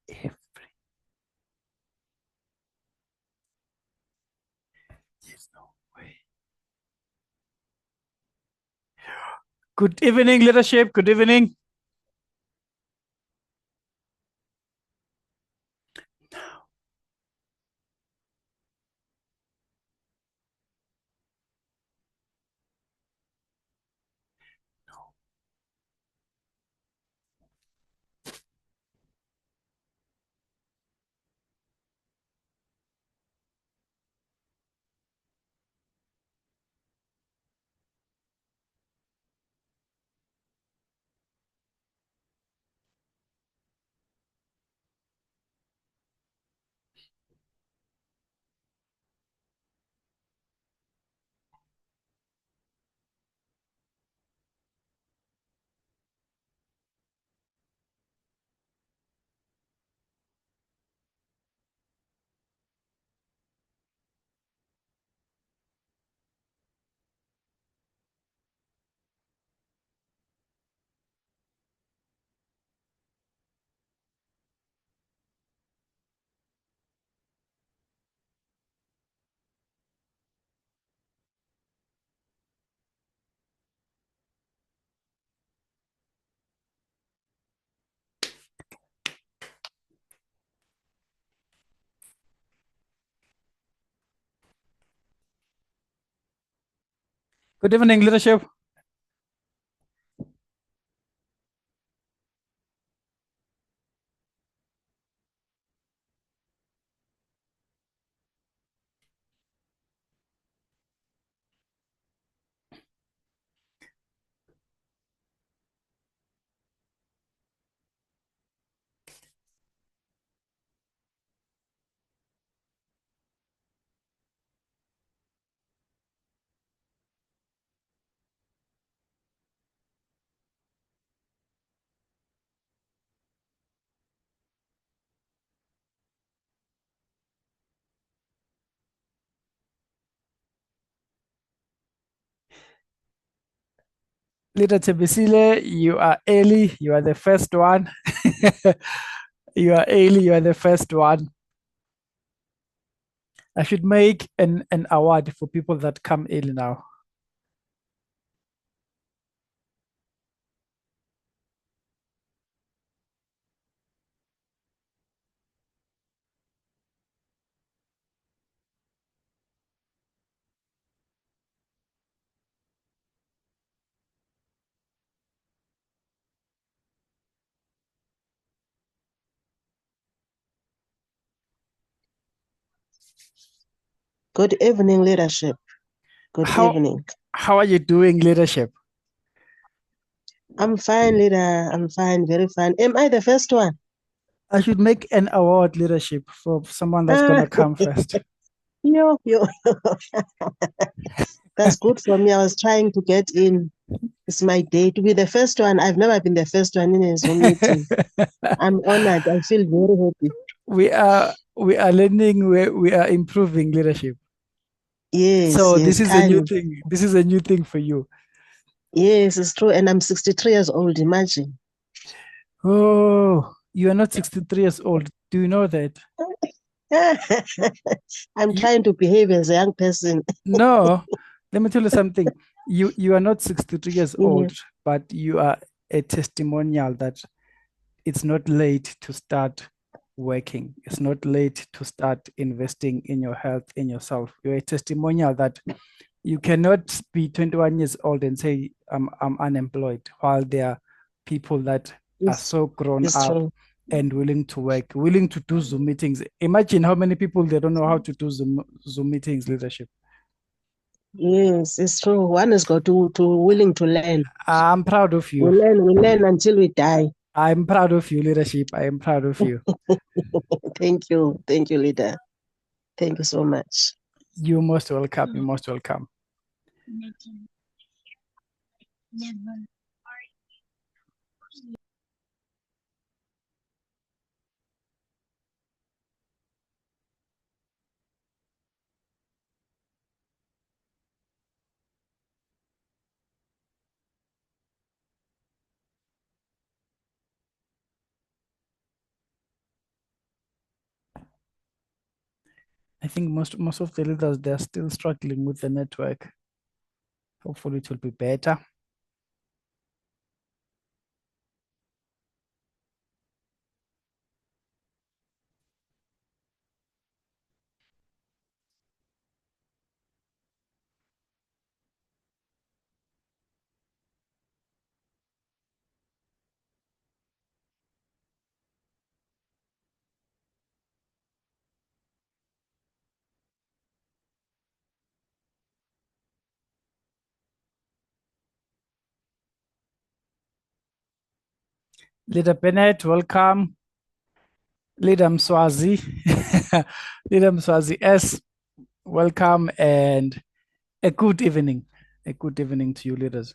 Every. There's no way. Good evening, leadership. Good evening. Good evening, leadership. Leader Tebisile, you are early. You are the first one. You are early. You are the first one. I should make an award for people that come early now. Good evening, leadership. Good evening. How are you doing, leadership? I'm fine, leader. I'm fine, very fine. Am I the first one? I should make an award, leadership, for someone that's going to come first. Yo. That's good for me. I was trying to get in. It's my day to be the first one. I've never been the first one in a Zoom meeting. I'm honored. I feel very happy. We are learning, we are improving leadership. Yes, So yes, this is a new time. thing. This is a new thing for you. Yes, it's true. And I'm 63 years old. Imagine. Oh, you are not 63 years old. Do you know that? I'm You, trying to behave as a young person. no, let me tell you something. You are not 63 years Yeah. old, but you are a testimonial that it's not late to start working. It's not late to start investing in your health, in yourself. You're a testimonial that you cannot be 21 years old and say, I'm unemployed, while there are people that are It's, so grown it's up true. and willing to work, willing to do Zoom meetings. Imagine how many people they don't know how to do Zoom meetings, leadership. Yes, it's true. One has got to willing to learn. I'm proud of We you. learn until we die. I'm proud of you, leadership. I am proud of you. Thank you. Thank you, leader. Thank you so much. You're most welcome. You're most welcome. I think most of the leaders, they're still struggling with the network. Hopefully it will be better. Leader Bennett, welcome. Leader Mswazi, Leader Mswazi S, welcome, and a good evening. A good evening to you, leaders.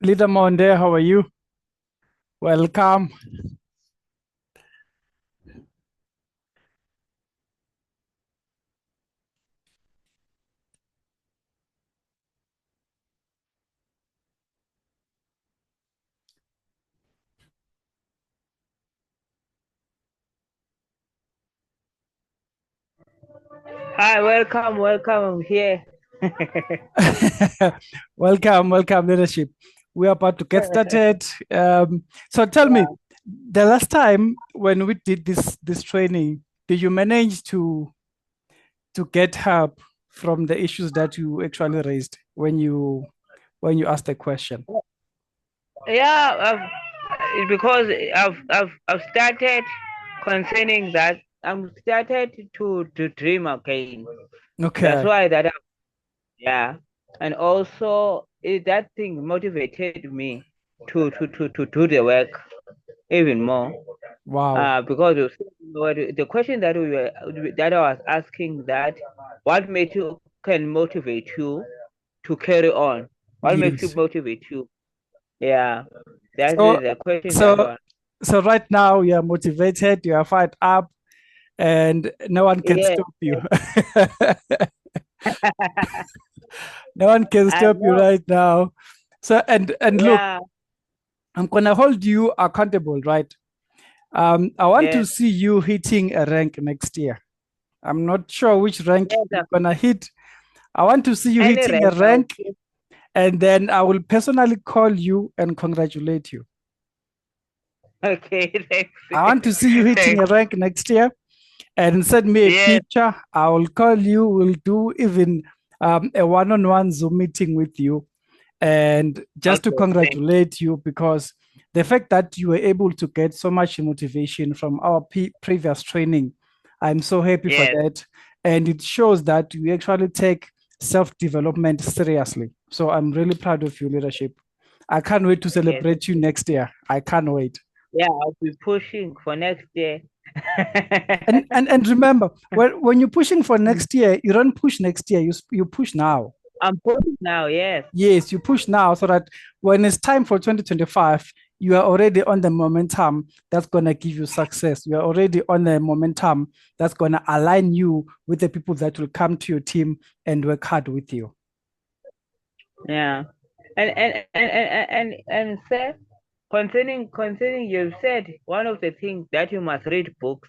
Leader Monde, how are you? Welcome. Hi, welcome here. Welcome, leadership. We are about to get started. So tell me, the last time when we did this training, did you manage to get help from the issues that you actually raised when you asked the question? Yeah, because I've started concerning that. I'm started to dream again. Okay. That's why yeah, and also that thing motivated me to do the work even more. Wow. Because the question that I was asking, that what makes you can motivate you to carry on? What makes you Yes. motivate you? Yeah, that's So the question that so one. so right now you are motivated, you are fired up, and no one can Yeah, stop you. No one can I stop you know. right now. So and look, Yeah, I'm gonna hold you accountable, right? I want to yes, see you hitting a rank next year. I'm not sure which rank yes. you're gonna hit. I want to see you Any hitting a rank, I will rank, keep. and then I will personally call you and congratulate you. Okay, thanks. I want to see you hitting a Thanks. rank next year and send me a Yes, picture. I will call you. We'll do even a one-on-one Zoom meeting with you, and just to okay, thanks. congratulate you, because the fact that you were able to get so much motivation from our previous training, I'm so happy for Yes, that. And it shows that you actually take self-development seriously. So I'm really proud of your leadership. I can't wait to yes. celebrate you next year. I can't wait. Yeah, I'll be pushing for next year. And remember, when you're pushing for next year, you don't push next year, you push now. I'm pushing now, yes. Yes, you push now so that when it's time for 2025, you are already on the momentum that's going to give you success. You are already on the momentum that's going to align you with the people that will come to your team and work hard with you. Yeah. And sir, concerning you said one of the things that you must read books.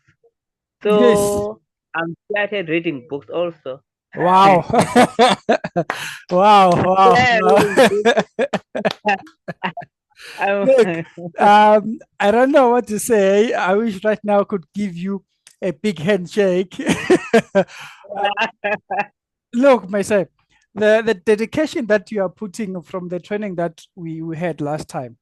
Yes. So I'm started reading books also. Wow. Wow. Wow. Yeah, Wow. reading books. Look, I don't know what to say. I wish right now I could give you a big handshake. Look, myself, the dedication that you are putting from the training that we had last time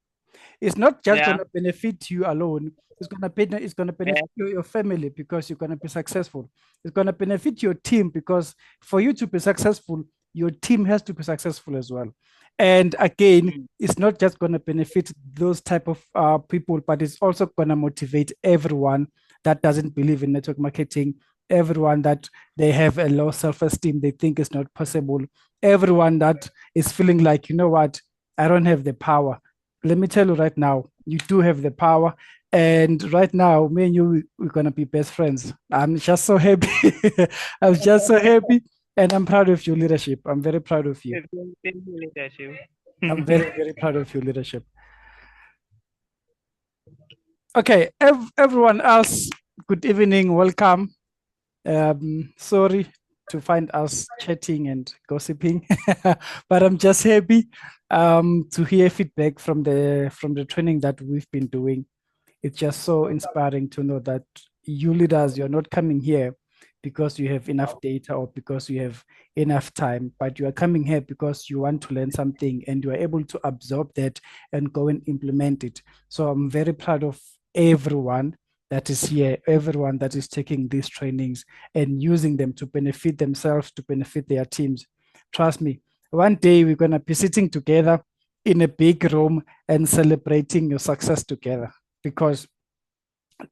is not just going Yeah, to benefit you alone. It's going to yeah, benefit your family because you're going to be successful. It's going to benefit your team because for you to be successful, your team has to be successful as well. And again, it's not just going to benefit those type of people, but it's also going to motivate everyone that doesn't believe in network marketing, everyone that they have a low self-esteem, they think it's not possible, everyone that is feeling like, you know what, I don't have the power. Let me tell you right now, you do have the power. And right now, me and you, we're going to be best friends. I'm just so happy. I'm just so happy. And I'm proud of your leadership. I'm very proud of you. I'm very, very proud of your leadership. Okay, everyone else, good evening, welcome. Sorry to find us chatting and gossiping, but I'm just happy to hear feedback from the training that we've been doing. It's just so inspiring to know that you leaders, you're not coming here because you have enough data or because you have enough time, but you are coming here because you want to learn something and you are able to absorb that and go and implement it. So I'm very proud of everyone that is here, everyone that is taking these trainings and using them to benefit themselves, to benefit their teams. Trust me, one day we're going to be sitting together in a big room and celebrating your success together, because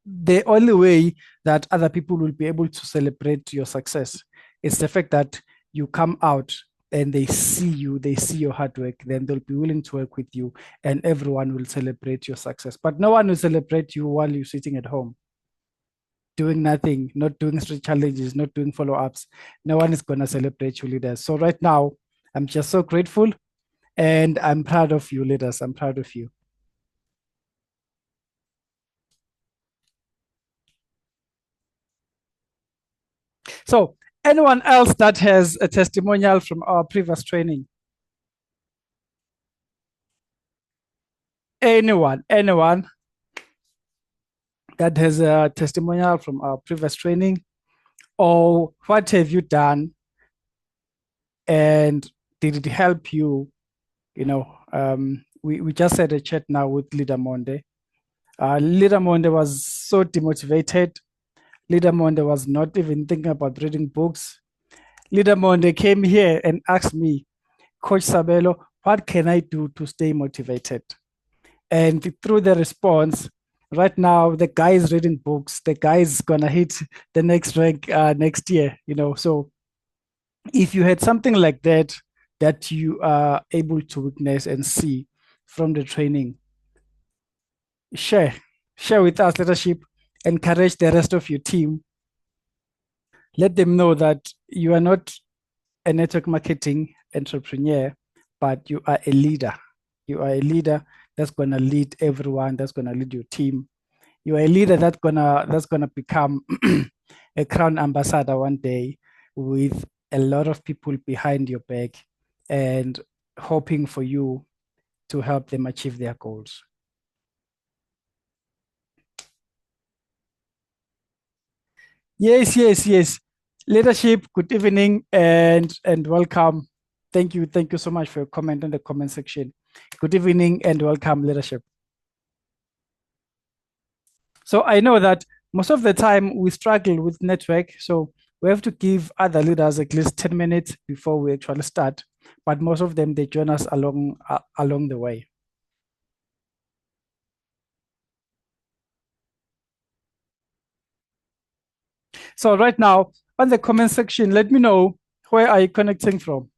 the only way that other people will be able to celebrate your success is the fact that you come out and they see you, they see your hard work, then they'll be willing to work with you and everyone will celebrate your success. But no one will celebrate you while you're sitting at home, doing nothing, not doing street challenges, not doing follow-ups. No one is going to celebrate you leaders. So right now, I'm just so grateful and I'm proud of you leaders. I'm proud of you. So anyone else that has a testimonial from our previous training? Anyone that has a testimonial from our previous training? Or what have you done and did it help you? You know, we just had a chat now with Leader Monde. Leader Monde was so demotivated. Leader Monde was not even thinking about reading books. Leader Monde came here and asked me, Coach Sabelo, what can I do to stay motivated? And through the response, right now, the guy is reading books. The guy is going to hit the next rank next year, you know. So if you had something like that, that you are able to witness and see from the training, share with us leadership, encourage the rest of your team. Let them know that you are not a network marketing entrepreneur, but you are a leader. You are a leader that's going to lead everyone, that's going to lead your team. You are a leader that's gonna become a crown ambassador one day, with a lot of people behind your back and hoping for you to help them achieve their goals. Yes. Leadership, good evening and welcome. Thank you so much for your comment in the comment section. Good evening and welcome, leadership. So I know that most of the time we struggle with network, so we have to give other leaders at least 10 minutes before we actually start, but most of them, they join us along the way. So right now, on the comment section, let me know, where are you connecting from?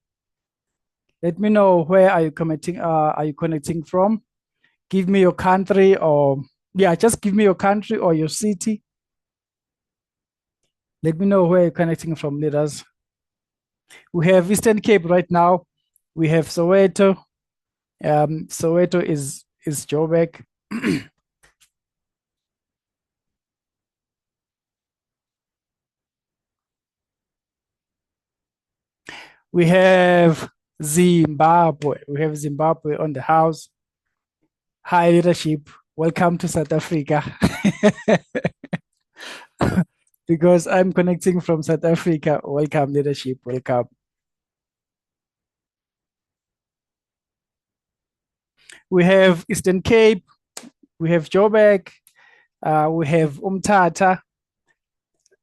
Let me know, where are you connecting from? Give me your country, or just give me your country or your city. Let me know where you're connecting from, leaders. We have Eastern Cape right now. We have Soweto. Soweto is Joburg. We have Zimbabwe. We have Zimbabwe on the house. Hi, leadership. Welcome to South Africa. Because I'm connecting from South Africa. Welcome, leadership. Welcome. We have Eastern Cape. We have Joburg. We have Umtata.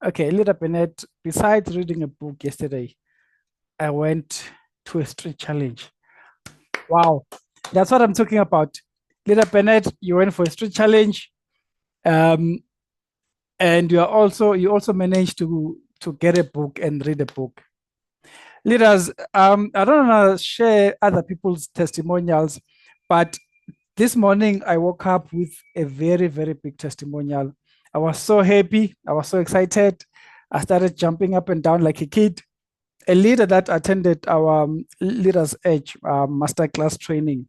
Okay, Leader Bennett, besides reading a book yesterday, I went to a street challenge. Wow, that's what I'm talking about. Leader Bennett, you went for a street challenge, and you also managed to get a book and read a book. Leaders, I don't want to share other people's testimonials, but this morning I woke up with a very, very big testimonial. I was so happy. I was so excited. I started jumping up and down like a kid. A leader that attended our Leaders Edge masterclass training,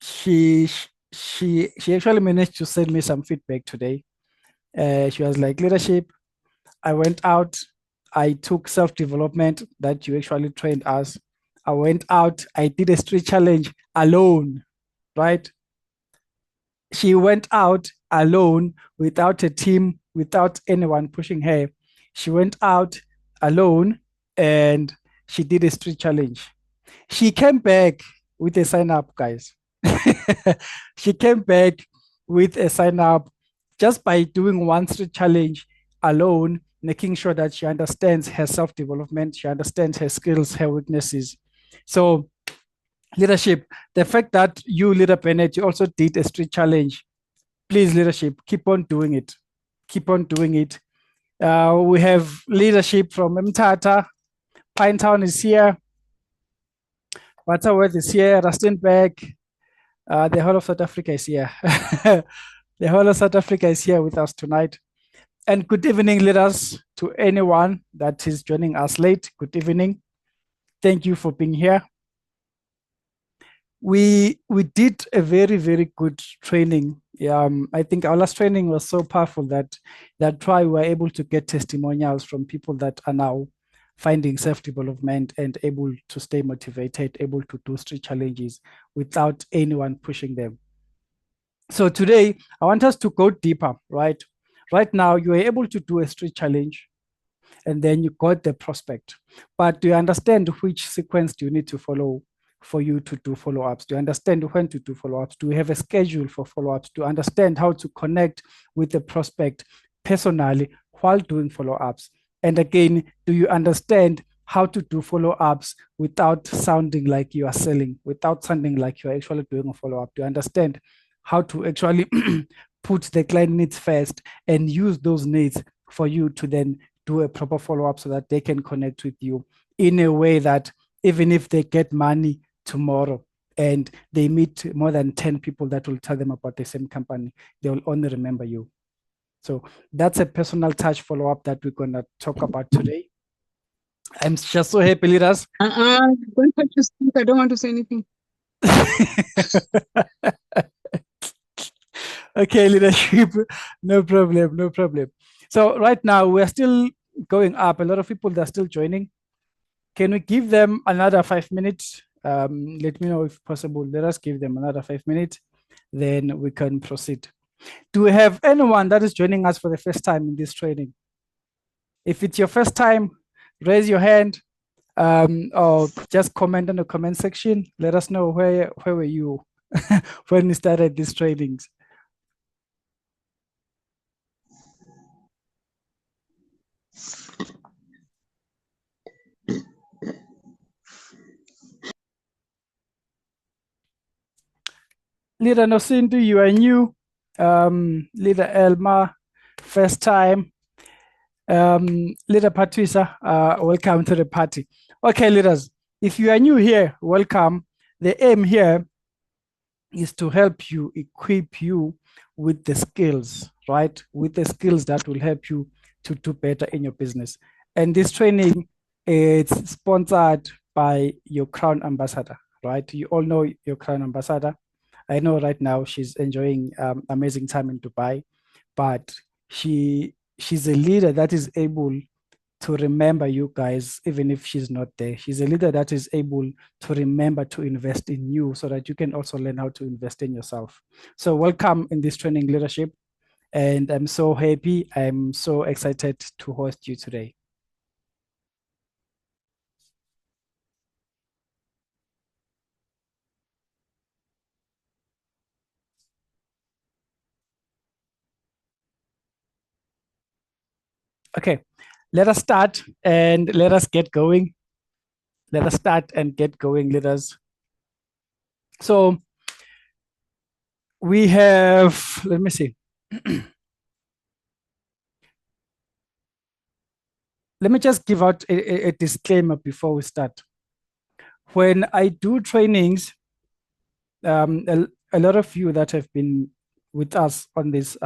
she actually managed to send me some feedback today. She was like, leadership, I went out, I took self-development that you actually trained us. I went out, I did a street challenge alone, right? She went out alone without a team, without anyone pushing her. She went out alone and she did a street challenge. She came back with a sign up, guys. She came back with a sign up just by doing one street challenge alone, making sure that she understands her self development, she understands her skills, her weaknesses. So, leadership, the fact that you, Leader Bennett, you also did a street challenge, please, leadership, keep on doing it. Keep on doing it. We have leadership from Mtata. Pinetown is here. Butterworth is here. Rustenburg. The whole of South Africa is here. The whole of South Africa is here with us tonight. And good evening, leaders, to anyone that is joining us late. Good evening. Thank you for being here. We did a very good training. I think our last training was so powerful that we were able to get testimonials from people that are now finding self-development and able to stay motivated, able to do street challenges without anyone pushing them. So today, I want us to go deeper, right? Right now, you are able to do a street challenge, and then you got the prospect. But do you understand which sequence do you need to follow for you to do follow-ups? Do you understand when to do follow-ups? Do you have a schedule for follow-ups? Do you understand how to connect with the prospect personally while doing follow-ups? And again, do you understand how to do follow-ups without sounding like you are selling, without sounding like you're actually doing a follow-up? Do you understand how to actually put the client needs first and use those needs for you to then do a proper follow-up so that they can connect with you in a way that even if they get money tomorrow and they meet more than 10 people that will tell them about the same company, they will only remember you. So that's a personal touch follow-up that we're going to talk about today. I'm just so happy, leaders. Don't touch your speak. I don't want to say anything. Okay, leadership, no problem, no problem. So right now we're still going up. A lot of people that are still joining. Can we give them another 5 minutes? Let me know if possible. Let us give them another 5 minutes, then we can proceed. Do we have anyone that is joining us for the first time in this training? If it's your first time, raise your hand or just comment in the comment section. Let us know where were you when we started these trainings. Leader Nosindu, you are new. Leader Elma, first time. Leader Patricia, welcome to the party. Okay, leaders, if you are new here, welcome. The aim here is to help you, equip you with the skills, right? With the skills that will help you to do better in your business. And this training is sponsored by your Crown Ambassador, right? You all know your Crown Ambassador. I know right now she's enjoying amazing time in Dubai, but she's a leader that is able to remember you guys, even if she's not there. She's a leader that is able to remember to invest in you so that you can also learn how to invest in yourself. So welcome in this training, leadership. And I'm so happy. I'm so excited to host you today. Okay, let us start and let us get going. Let us start and get going, leaders. So we have, let me see. Let me just give out a disclaimer before we start. When I do trainings, a lot of you that have been with us on this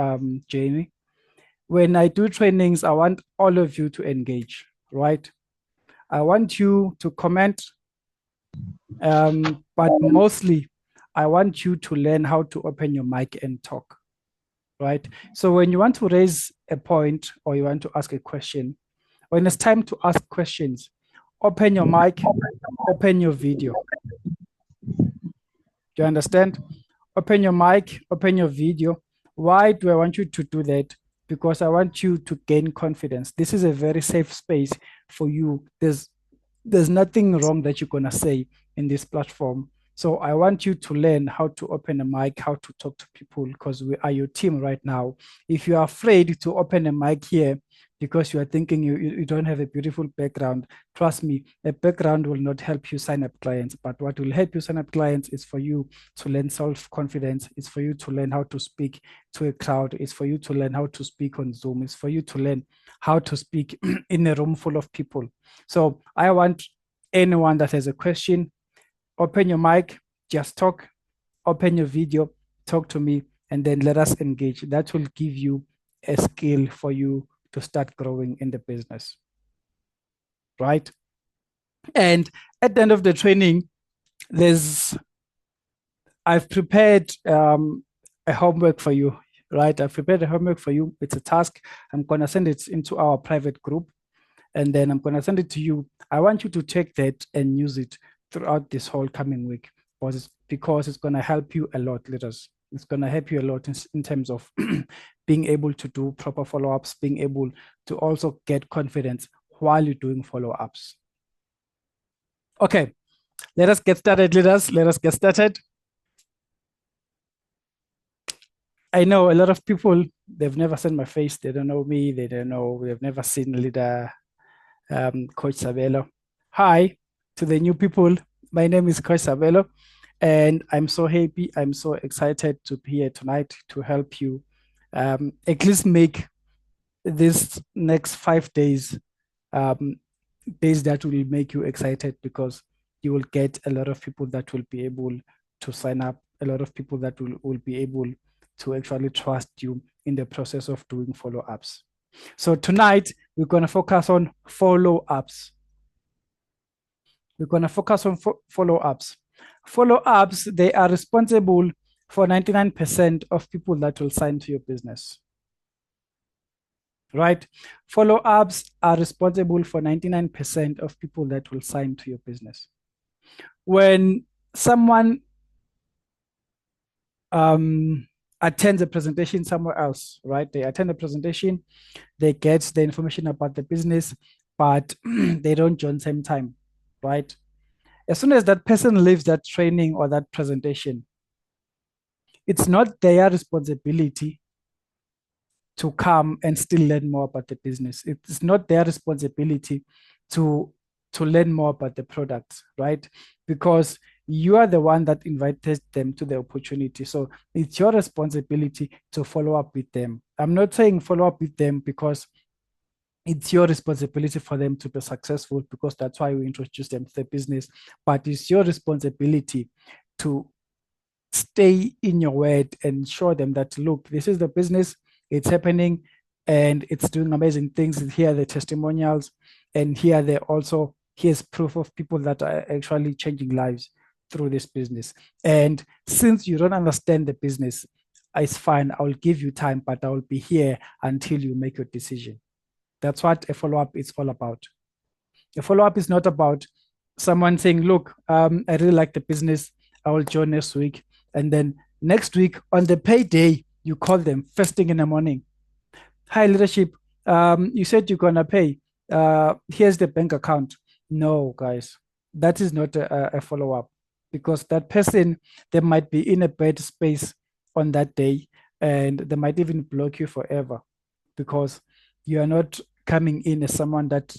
journey, when I do trainings, I want all of you to engage, right? I want you to comment, but mostly I want you to learn how to open your mic and talk, right? So when you want to raise a point or you want to ask a question, when it's time to ask questions, open your mic, open your video. Do you understand? Open your mic, open your video. Why do I want you to do that? Because I want you to gain confidence. This is a very safe space for you. There's nothing wrong that you're gonna say in this platform. So I want you to learn how to open a mic, how to talk to people, because we are your team right now. If you are afraid to open a mic here because you are thinking you don't have a beautiful background, trust me, a background will not help you sign up clients. But what will help you sign up clients is for you to learn self-confidence. It's for you to learn how to speak to a crowd. It's for you to learn how to speak on Zoom. It's for you to learn how to speak in a room full of people. So I want anyone that has a question, open your mic, just talk, open your video, talk to me, and then let us engage. That will give you a skill for you to start growing in the business, right? And at the end of the training, I've prepared a homework for you, right? I've prepared a homework for you. It's a task. I'm gonna send it into our private group, and then I'm gonna send it to you. I want you to take that and use it throughout this whole coming week, because it's gonna help you a lot, leaders. It's gonna help you a lot in terms of being able to do proper follow-ups, being able to also get confidence while you're doing follow-ups. Okay, let us get started, leaders. Let us get started. I know a lot of people, they've never seen my face. They don't know me. They don't know, they've never seen leader Coach Sabelo. Hi to the new people. My name is Coach Sabelo, and I'm so happy. I'm so excited to be here tonight to help you at least make this next 5 days days that will make you excited, because you will get a lot of people that will be able to sign up, a lot of people that will be able to actually trust you in the process of doing follow-ups. So tonight, we're going to focus on follow-ups. We're going to focus on follow-ups. Follow-ups, they are responsible for 99% of people that will sign to your business. Right? Follow-ups are responsible for 99% of people that will sign to your business. When someone attends a presentation somewhere else, right? They attend a presentation, they get the information about the business, but they don't join same time, right? As soon as that person leaves that training or that presentation, it's not their responsibility to come and still learn more about the business. It's not their responsibility to learn more about the products, right? Because you are the one that invited them to the opportunity. So it's your responsibility to follow up with them. I'm not saying follow up with them because it's your responsibility for them to be successful, because that's why we introduce them to the business. But it's your responsibility to stay in your word and show them that, look, this is the business, it's happening, and it's doing amazing things. Here are the testimonials, and here's proof of people that are actually changing lives through this business. And since you don't understand the business, it's fine. I'll give you time, but I will be here until you make your decision. That's what a follow-up is all about. A follow-up is not about someone saying, look, I really like the business, I will join next week. And then next week on the payday, you call them first thing in the morning. Hi, leadership. You said you're going to pay. Here's the bank account. No, guys, that is not a follow-up, because that person, they might be in a bad space on that day, and they might even block you forever, because you are not coming in as someone that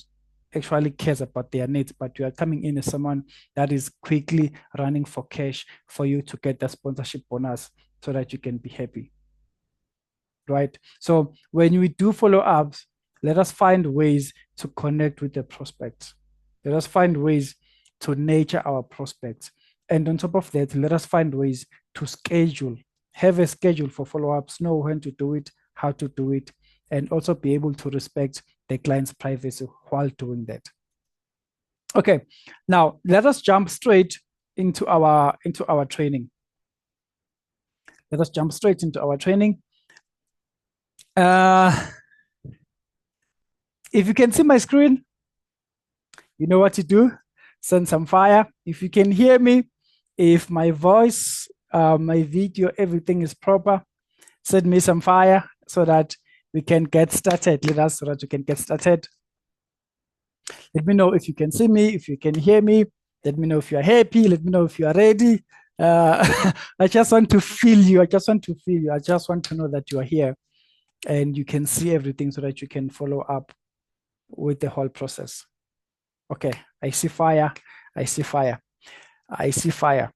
actually cares about their needs, but you are coming in as someone that is quickly running for cash for you to get the sponsorship bonus so that you can be happy, right? So when we do follow-ups, let us find ways to connect with the prospects. Let us find ways to nurture our prospects. And on top of that, let us find ways to schedule, have a schedule for follow-ups, know when to do it, how to do it, and also be able to respect the client's privacy while doing that. Okay, now let us jump straight into our training. Let us jump straight into our training. If you can see my screen, you know what to do. Send some fire. If you can hear me, if my voice, my video, everything is proper, send me some fire so that we can get started. So that we can get started. Let me know if you can see me, if you can hear me. Let me know if you are happy. Let me know if you are ready. I just want to feel you. I just want to feel you. I just want to know that you are here and you can see everything so that you can follow up with the whole process. Okay, I see fire. I see fire. I see fire.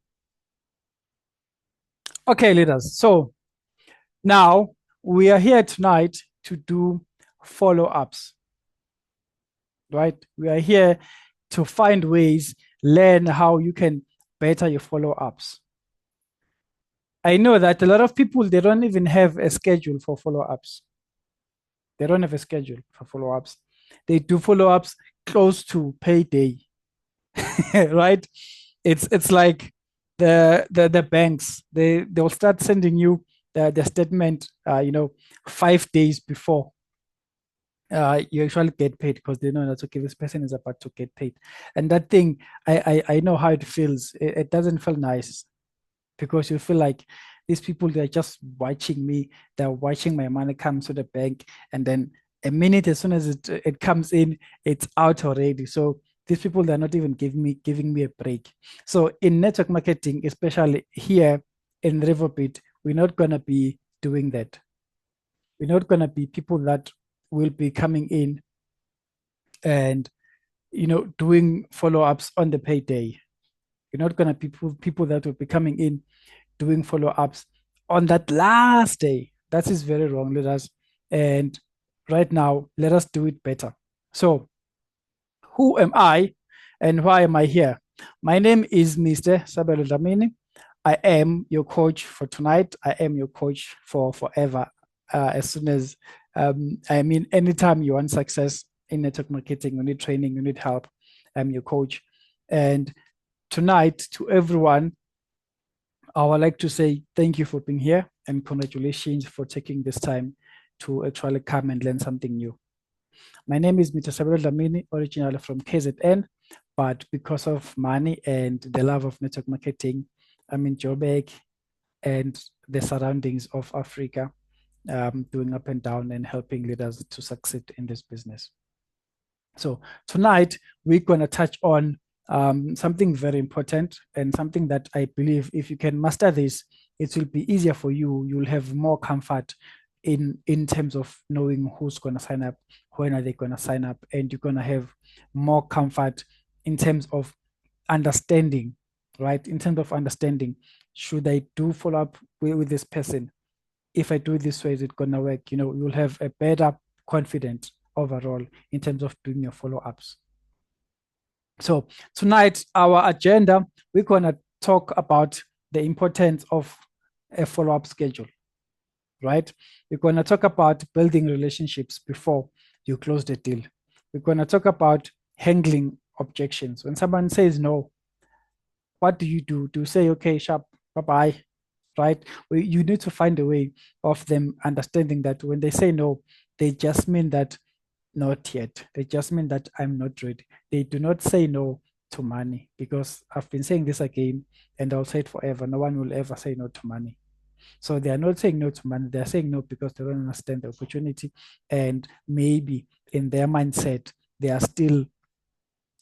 Okay, leaders. So now we are here tonight to do follow-ups, right? We are here to find ways, learn how you can better your follow-ups. I know that a lot of people, they don't even have a schedule for follow-ups. They don't have a schedule for follow-ups. They do follow-ups close to payday, right? It's like the banks, they'll start sending you the statement, 5 days before you actually get paid, because they know that, okay, this person is about to get paid. And that thing, I know how it feels. It doesn't feel nice, because you feel like these people, they're just watching me, they're watching my money come to the bank, and then a minute as soon as it comes in, it's out already. So these people, they're not even giving me a break. So in network marketing, especially here in Revoobit, we're not going to be doing that. We're not going to be people that will be coming in and doing follow-ups on the payday. We're not going to be people that will be coming in doing follow-ups on that last day. That is very wrong, leaders. And right now, let us do it better. So who am I and why am I here? My name is Mr. Sabelo M. I am your coach for tonight. I am your coach for forever. As soon as, anytime you want success in network marketing, you need training, you need help, I'm your coach. And tonight, to everyone, I would like to say thank you for being here and congratulations for taking this time to actually come and learn something new. My name is Mr. Sabelo Dlamini, originally from KZN, but because of money and the love of network marketing, I'm in Joburg and the surroundings of Africa, doing up and down and helping leaders to succeed in this business. So tonight, we're going to touch on something very important and something that I believe if you can master this, it will be easier for you. You'll have more comfort in terms of knowing who's going to sign up, when are they going to sign up, and you're going to have more comfort in terms of understanding, right? In terms of understanding, should I do follow up with this person? If I do it this way, is it going to work? You'll have a better confidence overall in terms of doing your follow-ups. So tonight, our agenda, we're going to talk about the importance of a follow-up schedule, right? We're going to talk about building relationships before you close the deal. We're going to talk about handling objections. When someone says no, what do you do? Do you say, okay, sharp, bye-bye, right? You need to find a way of them understanding that when they say no, they just mean that not yet. They just mean that I'm not ready. They do not say no to money, because I've been saying this again and I'll say it forever. No one will ever say no to money. So they are not saying no to money. They're saying no because they don't understand the opportunity. And maybe in their mindset, they are still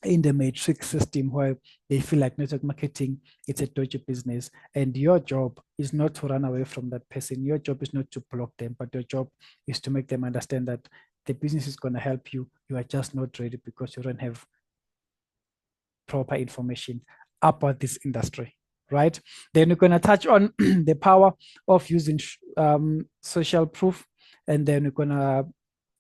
in the matrix system where they feel like network marketing, it's a dodgy business. And your job is not to run away from that person. Your job is not to block them, but your job is to make them understand that the business is going to help you. You are just not ready because you don't have proper information about this industry, right? Then we're going to touch on the power of using social proof, and then we're going to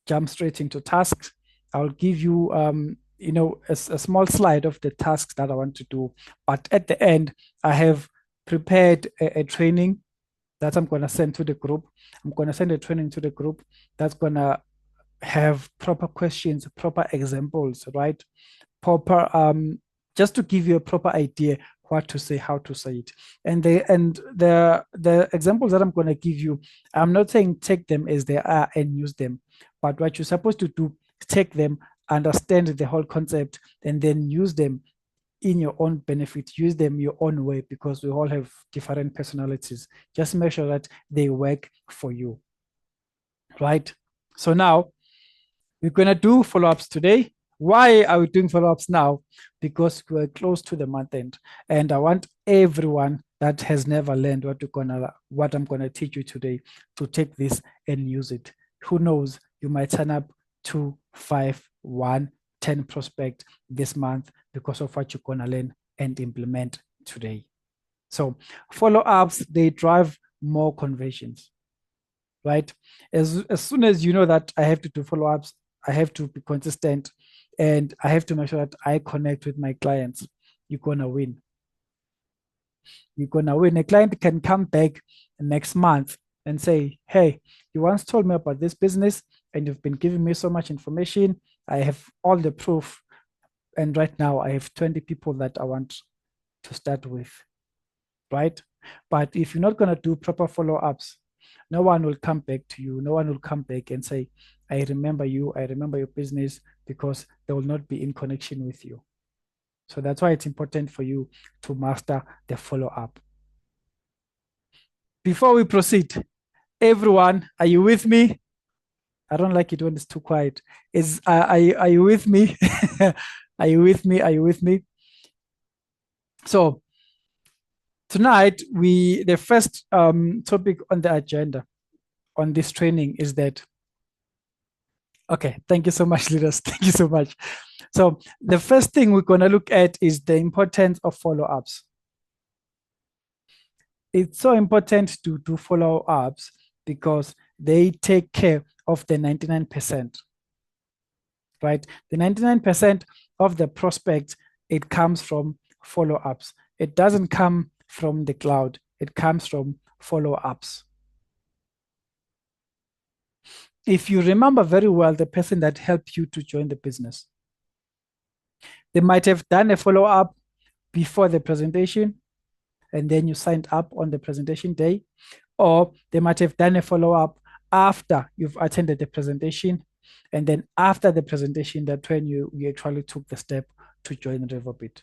jump straight into tasks. I'll give you, a small slide of the tasks that I want to do. But at the end, I have prepared a training that I'm going to send to the group. I'm going to send a training to the group that's going to have proper questions, proper examples, right? Proper, just to give you a proper idea what to say, how to say it. And the examples that I'm going to give you, I'm not saying take them as they are and use them, but what you're supposed to do, take them, understand the whole concept, and then use them in your own benefit, use them your own way, because we all have different personalities. Just make sure that they work for you, right? So now we're going to do follow-ups today. Why are we doing follow-ups now? Because we're close to the month end, and I want everyone that has never learned what I'm gonna teach you today to take this and use it. Who knows? You might sign up 2, 5, 1, 10 prospect this month because of what you're gonna learn and implement today. So follow-ups, they drive more conversions, right? As soon as you know that I have to do follow-ups, I have to be consistent, and I have to make sure that I connect with my clients, you're gonna win. You're gonna win. A client can come back next month and say, hey, you once told me about this business and you've been giving me so much information. I have all the proof. And right now I have 20 people that I want to start with, right? But if you're not gonna do proper follow-ups, no one will come back to you. No one will come back and say, I remember you, I remember your business, because they will not be in connection with you. So that's why it's important for you to master the follow-up. Before we proceed, everyone, are you with me? I don't like it when it's too quiet. Are you with me? Are you with me? Are you with me? So tonight, the first topic on the agenda on this training is that, okay, thank you so much, leaders. Thank you so much. So the first thing we're going to look at is the importance of follow-ups. It's so important to do follow-ups because they take care of the 99%, right? The 99% of the prospects, it comes from follow-ups. It doesn't come from the cloud. It comes from follow-ups. If you remember very well the person that helped you to join the business, they might have done a follow-up before the presentation, and then you signed up on the presentation day, or they might have done a follow-up after you've attended the presentation, and then after the presentation, that's when you actually took the step to join Revoobit,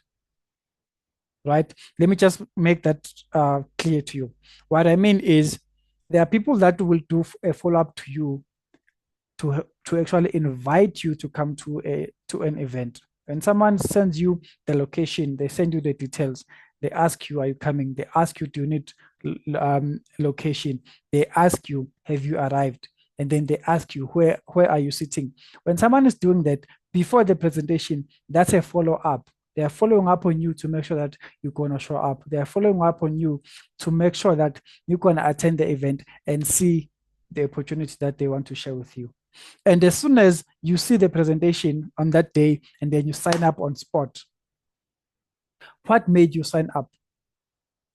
right? Let me just make that clear to you. What I mean is there are people that will do a follow-up to you to actually invite you to come to an event. When someone sends you the location, they send you the details, they ask you, are you coming? They ask you, do you need location? They ask you, have you arrived? And then they ask you, where are you sitting? When someone is doing that before the presentation, that's a follow-up. They are following up on you to make sure that you're going to show up. They are following up on you to make sure that you're going to attend the event and see the opportunity that they want to share with you. And as soon as you see the presentation on that day, and then you sign up on spot, what made you sign up?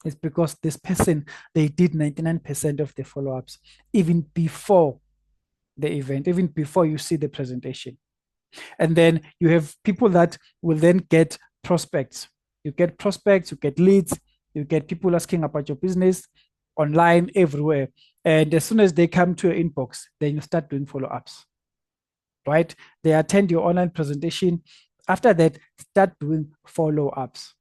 It's because this person, they did 99% of the follow-ups, even before the event, even before you see the presentation. And then you have people that will then get prospects. You get prospects, you get leads, you get people asking about your business online, everywhere. And as soon as they come to your inbox, then you start doing follow-ups, right? They attend your online presentation. After that, start doing follow-ups.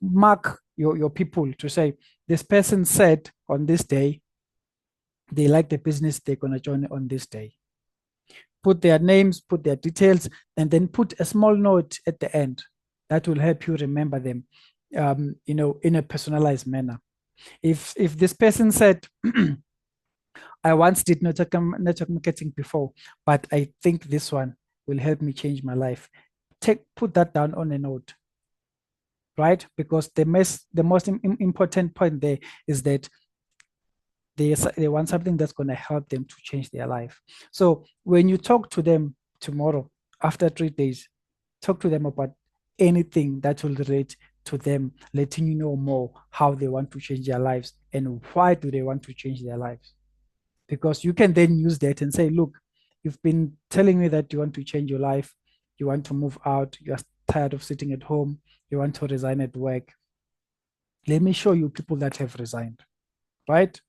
Mark your people to say, this person said on this day, they like the business, they're going to join on this day. Put their names, put their details, and then put a small note at the end that will help you remember them, in a personalized manner. If this person said, I once did network marketing before, but I think this one will help me change my life. Put that down on a note, right? Because the most important point there is that they want something that's going to help them to change their life. So when you talk to them tomorrow, after 3 days, talk to them about anything that will relate to them, letting you know more how they want to change their lives and why do they want to change their lives. Because you can then use that and say, look, you've been telling me that you want to change your life, you want to move out, you're tired of sitting at home, you want to resign at work. Let me show you people that have resigned, right?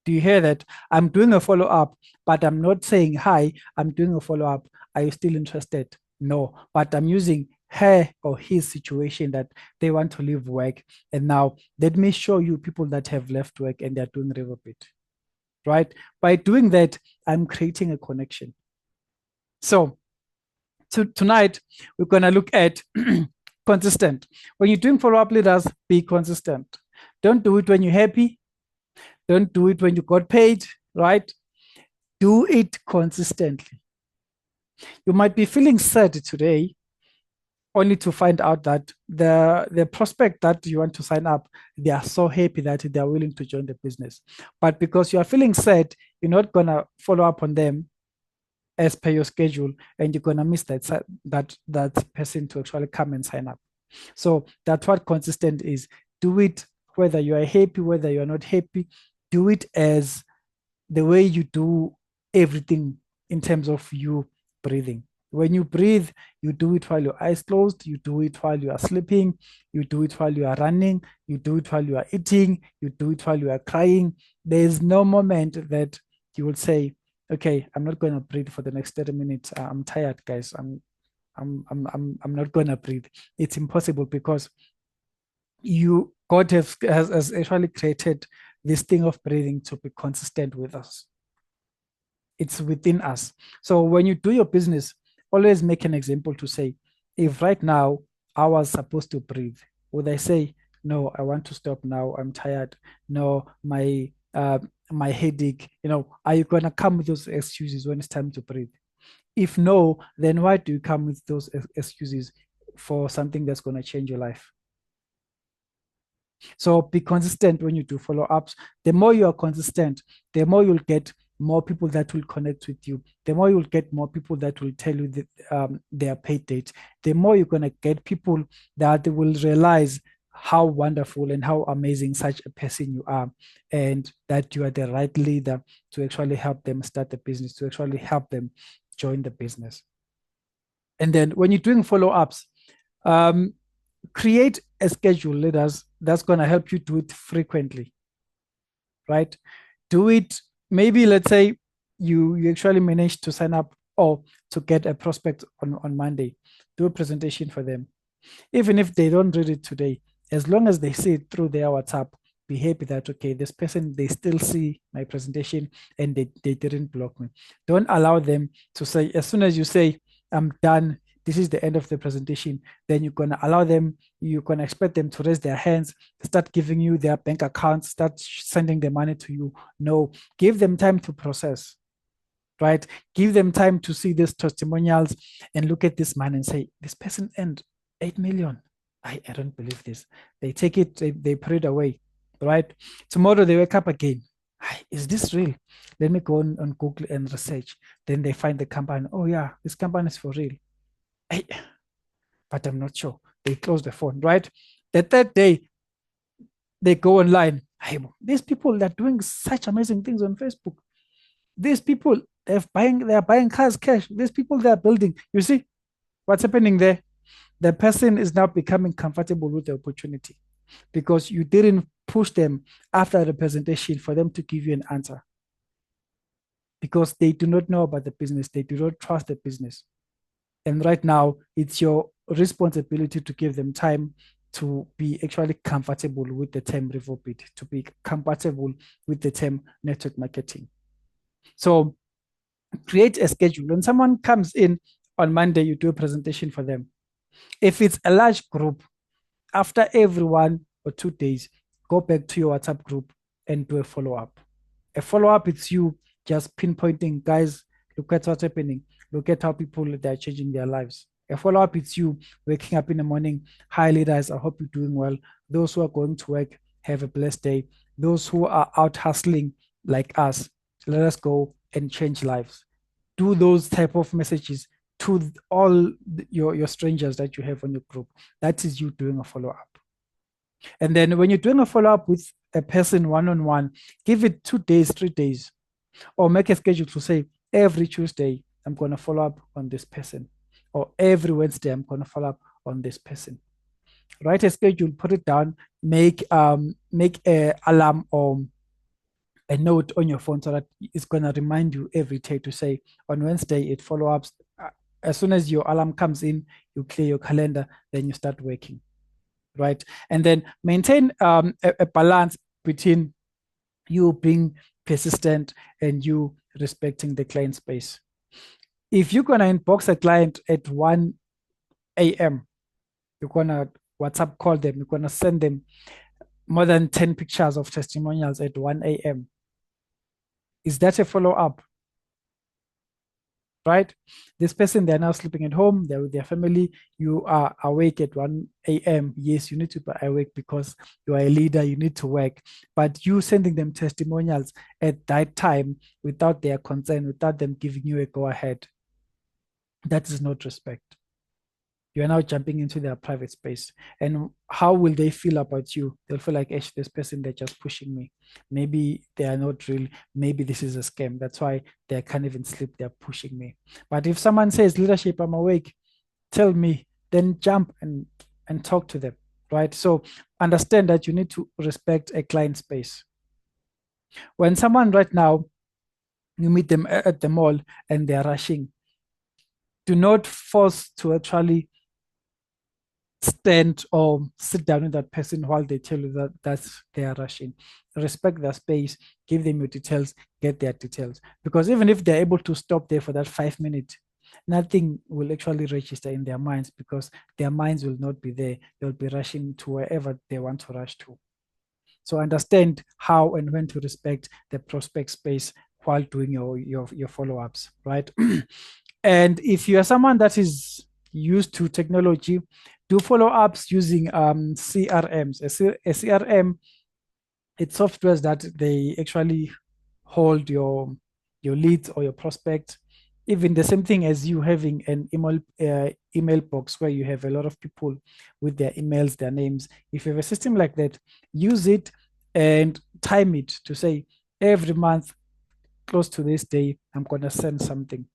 Do you hear that? I'm doing a follow-up, but I'm not saying, hi, I'm doing a follow-up. Are you still interested? No, but I'm using her or his situation that they want to leave work. And now let me show you people that have left work and they're doing Revoobit, right? By doing that, I'm creating a connection. So tonight, we're going to look at consistent. When you're doing follow-up leaders, be consistent. Don't do it when you're happy. Don't do it when you got paid, right? Do it consistently. You might be feeling sad today, only to find out that the prospect that you want to sign up, they are so happy that they are willing to join the business. But because you are feeling sad, you're not going to follow up on them as per your schedule, and you're going to miss that person to actually come and sign up. So that's what consistent is. Do it whether you are happy, whether you're not happy. Do it as the way you do everything in terms of you breathing. When you breathe, you do it while your eyes closed, you do it while you are sleeping, you do it while you are running, you do it while you are eating, you do it while you are crying. There is no moment that you will say, okay, I'm not going to breathe for the next 30 minutes. I'm tired, guys. I'm not going to breathe. It's impossible because God has actually created this thing of breathing to be consistent with us. It's within us. So when you do your business, always make an example to say, if right now I was supposed to breathe, would I say, no, I want to stop now, I'm tired, no, my headache, are you going to come with those excuses when it's time to breathe? If no, then why do you come with those excuses for something that's going to change your life? So be consistent when you do follow-ups. The more you are consistent, the more you'll get more people that will connect with you. The more you'll get more people that will tell you their paid date. The more you're going to get people that will realize how wonderful and how amazing such a person you are, and that you are the right leader to actually help them start the business, to actually help them join the business. And then when you're doing follow-ups, create a schedule, leaders, that's going to help you do it frequently, right? Do it, maybe let's say you actually managed to sign up or to get a prospect on Monday. Do a presentation for them. Even if they don't read it today, as long as they see it through their WhatsApp, be happy that, okay, this person, they still see my presentation and they didn't block me. Don't allow them to say, as soon as you say, I'm done, this is the end of the presentation, then you're going to allow them, you're going to expect them to raise their hands, start giving you their bank accounts, start sending the money to you. No, give them time to process, right? Give them time to see these testimonials and look at this man and say, this person earned 8 million. I don't believe this. They take it, they put it away, right? Tomorrow they wake up again. Is this real? Let me go on Google and research. Then they find the company. Oh yeah, this company is for real. But I'm not sure. They close the phone, right? The third day, they go online. These people, they're doing such amazing things on Facebook. These people, they're buying cars cash. These people, they're building. You see what's happening there? The person is now becoming comfortable with the opportunity because you didn't push them after the presentation for them to give you an answer, because they do not know about the business. They do not trust the business. And right now, it's your responsibility to give them time to be actually comfortable with the term Revoobit, to be compatible with the term network marketing. So create a schedule. When someone comes in on Monday, you do a presentation for them. If it's a large group, after every 1 or 2 days, go back to your WhatsApp group and do a follow-up. A follow-up, it's you just pinpointing, guys, look at what's happening. Look at how people, they're changing their lives. A follow-up, it's you waking up in the morning. Hi, leaders, I hope you're doing well. Those who are going to work, have a blessed day. Those who are out hustling like us, let us go and change lives. Do those type of messages to all your strangers that you have on your group. That is you doing a follow-up. And then when you're doing a follow-up with a person one-on-one, give it 2 days, 3 days, or make a schedule to say, every Tuesday, I'm going to follow up on this person, or every Wednesday, I'm going to follow up on this person. Write a schedule, put it down, make a alarm or a note on your phone so that it's going to remind you every day to say, on Wednesday, it follow-ups. As soon as your alarm comes in, you clear your calendar, then you start working, right? And then maintain a balance between you being persistent and you respecting the client space. If you're going to inbox a client at 1 a.m., you're going to WhatsApp call them, you're going to send them more than 10 pictures of testimonials at 1 a.m. Is that a follow-up? Right? This person, they're now sleeping at home, they're with their family. You are awake at 1 a.m. Yes, you need to be awake because you are a leader, you need to work. But you sending them testimonials at that time without their consent, without them giving you a go-ahead, that is not respect. You are now jumping into their private space. And how will they feel about you? They'll feel like, this person, they're just pushing me. Maybe they are not real. Maybe this is a scam. That's why they can't even sleep. They're pushing me. But if someone says, leadership, I'm awake, tell me, then jump and talk to them, right? So understand that you need to respect a client space. When someone right now, you meet them at the mall and they're rushing, do not force to actually stand or sit down with that person while they tell you that they are rushing. Respect their space, give them your details, get their details. Because even if they're able to stop there for that 5 minutes, nothing will actually register in their minds because their minds will not be there. They'll be rushing to wherever they want to rush to. So understand how and when to respect the prospect space while doing your follow-ups, right? And if you are someone that is used to technology, do follow-ups using CRMs. A CRM, it's software that they actually hold your leads or your prospect. Even the same thing as you having an email box where you have a lot of people with their emails, their names. If you have a system like that, use it and time it to say, every month, close to this day, I'm going to send something.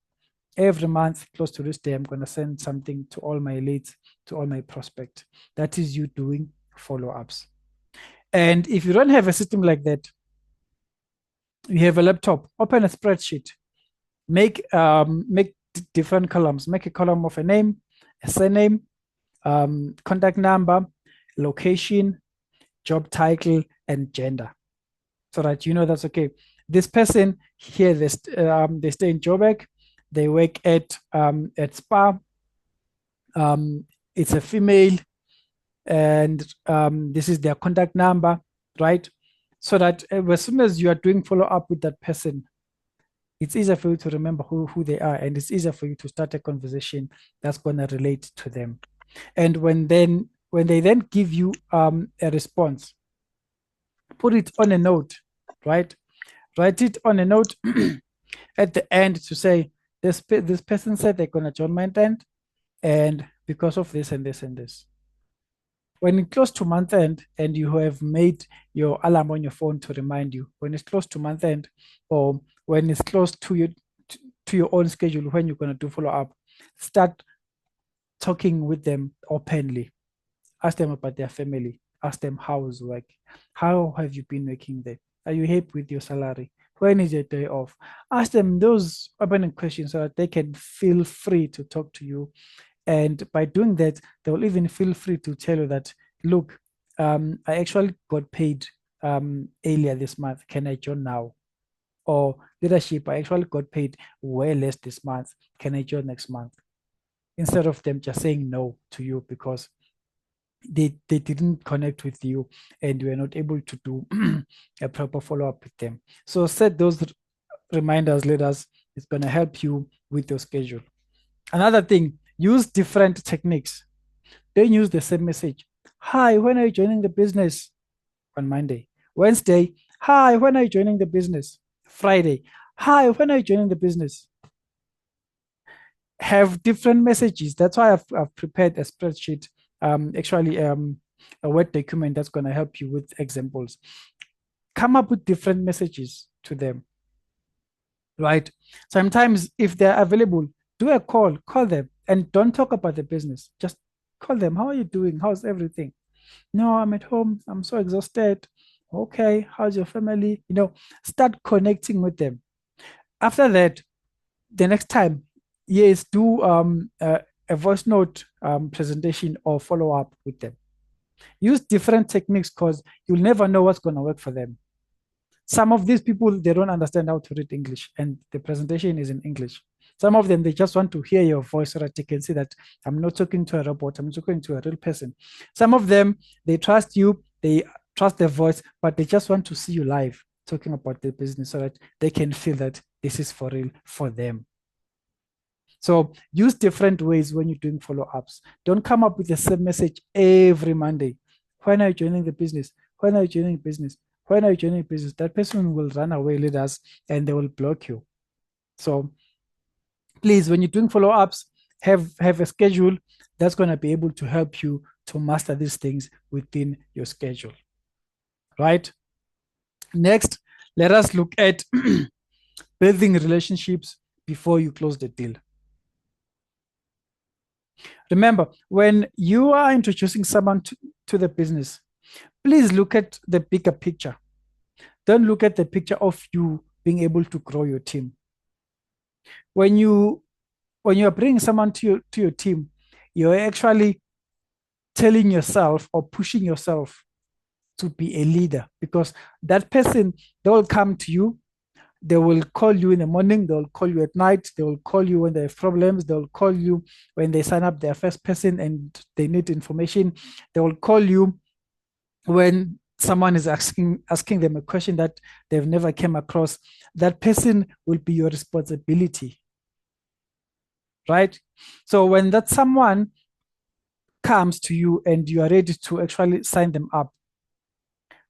Every month, close to this day, I'm going to send something to all my leads, to all my prospects. That is you doing follow-ups. And if you don't have a system like that, you have a laptop, open a spreadsheet, make different columns. Make a column of a name, a surname, contact number, location, job title, and gender. So that you know that's okay. This person here, they stay in Joburg. They work at Spa. It's a female, and this is their contact number, right? So that as soon as you are doing follow-up with that person, it's easier for you to remember who they are, and it's easier for you to start a conversation that's going to relate to them. And when they then give you a response, put it on a note, right? Write it on a note at the end to say, this person said they're going to join my tent, and because of this and this and this. When it's close to month end and you have made your alarm on your phone to remind you, when it's close to month end, or when it's close to your own schedule, when you're going to do follow up, start talking with them openly. Ask them about their family. Ask them how's work. How have you been working there? Are you happy with your salary? When is your day off? Ask them those open questions so that they can feel free to talk to you. And by doing that, they will even feel free to tell you that, look, I actually got paid earlier this month. Can I join now? Or leadership, I actually got paid way less this month. Can I join next month? Instead of them just saying no to you because they didn't connect with you and you were not able to do a proper follow-up with them. So set those reminders, leaders. It's going to help you with your schedule. Another thing, use different techniques. Don't use the same message. Hi, when are you joining the business? On Monday. Wednesday, hi, when are you joining the business? Friday, hi, when are you joining the business? Have different messages. That's why I've prepared a spreadsheet, a Word document that's going to help you with examples. Come up with different messages to them, right? Sometimes if they're available, do a call them, and don't talk about the business. Just call them. How are you doing? How's everything? No, I'm at home. I'm so exhausted. Okay, how's your family? Start connecting with them. After that, the next time, yes, do a voice note presentation or follow up with them. Use different techniques because you'll never know what's going to work for them. Some of these people, they don't understand how to read English, and the presentation is in English. Some of them, they just want to hear your voice so that they can see that I'm not talking to a robot, I'm talking to a real person. Some of them, they trust you, they trust their voice, but they just want to see you live talking about the business so that they can feel that this is for real for them. So use different ways when you're doing follow-ups. Don't come up with the same message every Monday. When are you joining the business? When are you joining business? When are you joining business? That person will run away, leaders, and they will block you. So please, when you're doing follow-ups, have a schedule that's going to be able to help you to master these things within your schedule, right? Next, let us look at building relationships before you close the deal. Remember, when you are introducing someone to the business, please look at the bigger picture. Don't look at the picture of you being able to grow your team. When you are bringing someone to your team, you're actually telling yourself or pushing yourself to be a leader, because that person, they will come to you. They will call you in the morning, they'll call you at night, they will call you when they have problems, they'll call you when they sign up their first person and they need information. They will call you when someone is asking them a question that they've never came across. That person will be your responsibility, right? So when that someone comes to you and you are ready to actually sign them up,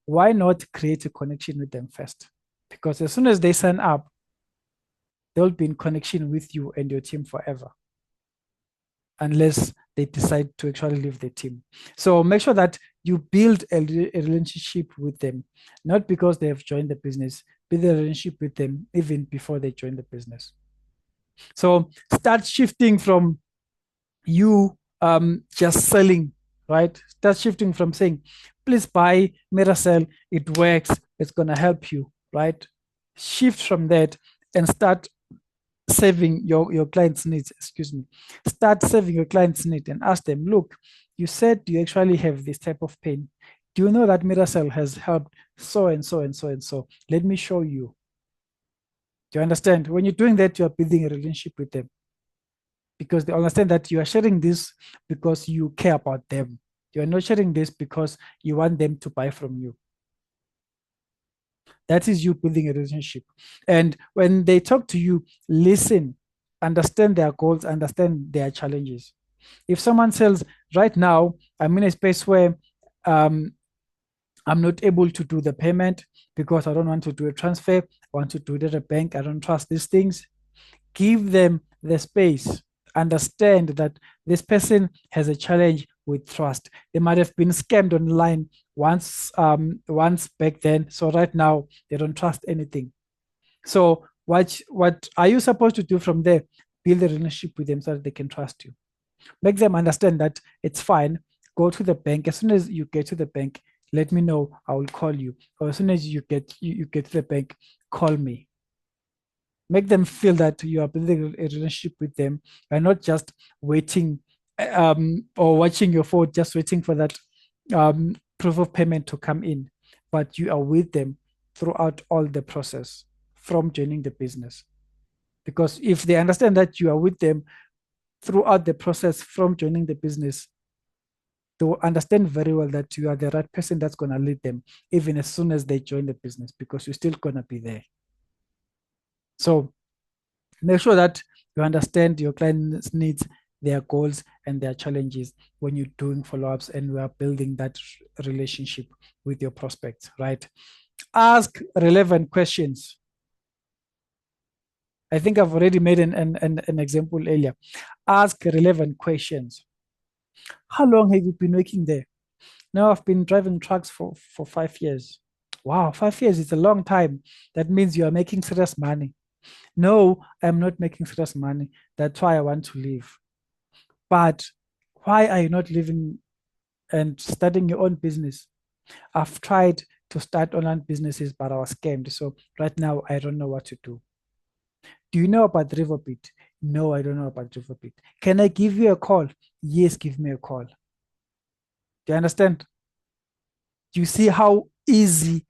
why not create a connection with them first? Because as soon as they sign up, they'll be in connection with you and your team forever, unless they decide to actually leave the team. So make sure that you build a relationship with them, not because they have joined the business, build a relationship with them even before they join the business. So start shifting from you just selling, right? Start shifting from saying, please buy Miracell, it works, it's going to help you, right? Shift from that and start serving your client's needs. Start serving your client's need and ask them, look, you said you actually have this type of pain. Do you know that Miracell has helped so and so and so and so? Let me show you. Do you understand? When you're doing that, you are building a relationship with them, because they understand that you are sharing this because you care about them. You are not sharing this because you want them to buy from you. That is you building a relationship. And when they talk to you, listen, understand their goals, understand their challenges. If someone says, right now, I'm in a space where I'm not able to do the payment because I don't want to do a transfer, I want to do it at a bank, I don't trust these things, give them the space. Understand that this person has a challenge with trust. They might have been scammed online once back then. So right now they don't trust anything. So what are you supposed to do from there? Build a relationship with them so that they can trust you. Make them understand that it's fine. Go to the bank. As soon as you get to the bank, let me know. I will call you. Or as soon as you get to the bank, call me. Make them feel that you are building a relationship with them and not just waiting or watching your phone, just waiting for that proof of payment to come in. But you are with them throughout all the process from joining the business. Because if they understand that you are with them throughout the process from joining the business, They will understand very well that you are the right person that's going to lead them, even as soon as they join the business, because you're still going to be there. So make sure that you understand your client's needs, their goals, and their challenges when you're doing follow-ups and we are building that relationship with your prospects, right? Ask relevant questions. I think I've already made an example earlier. Ask relevant questions. How long have you been working there? No, I've been driving trucks for 5 years. Wow, 5 years is a long time. That means you are making serious money. No, I'm not making serious money. That's why I want to leave. But why are you not leaving and starting your own business? I've tried to start online businesses, but I was scammed. So right now, I don't know what to do. Do you know about Revoobit? No, I don't know about Revoobit. Can I give you a call? Yes, give me a call. Do you understand? Do you see how easy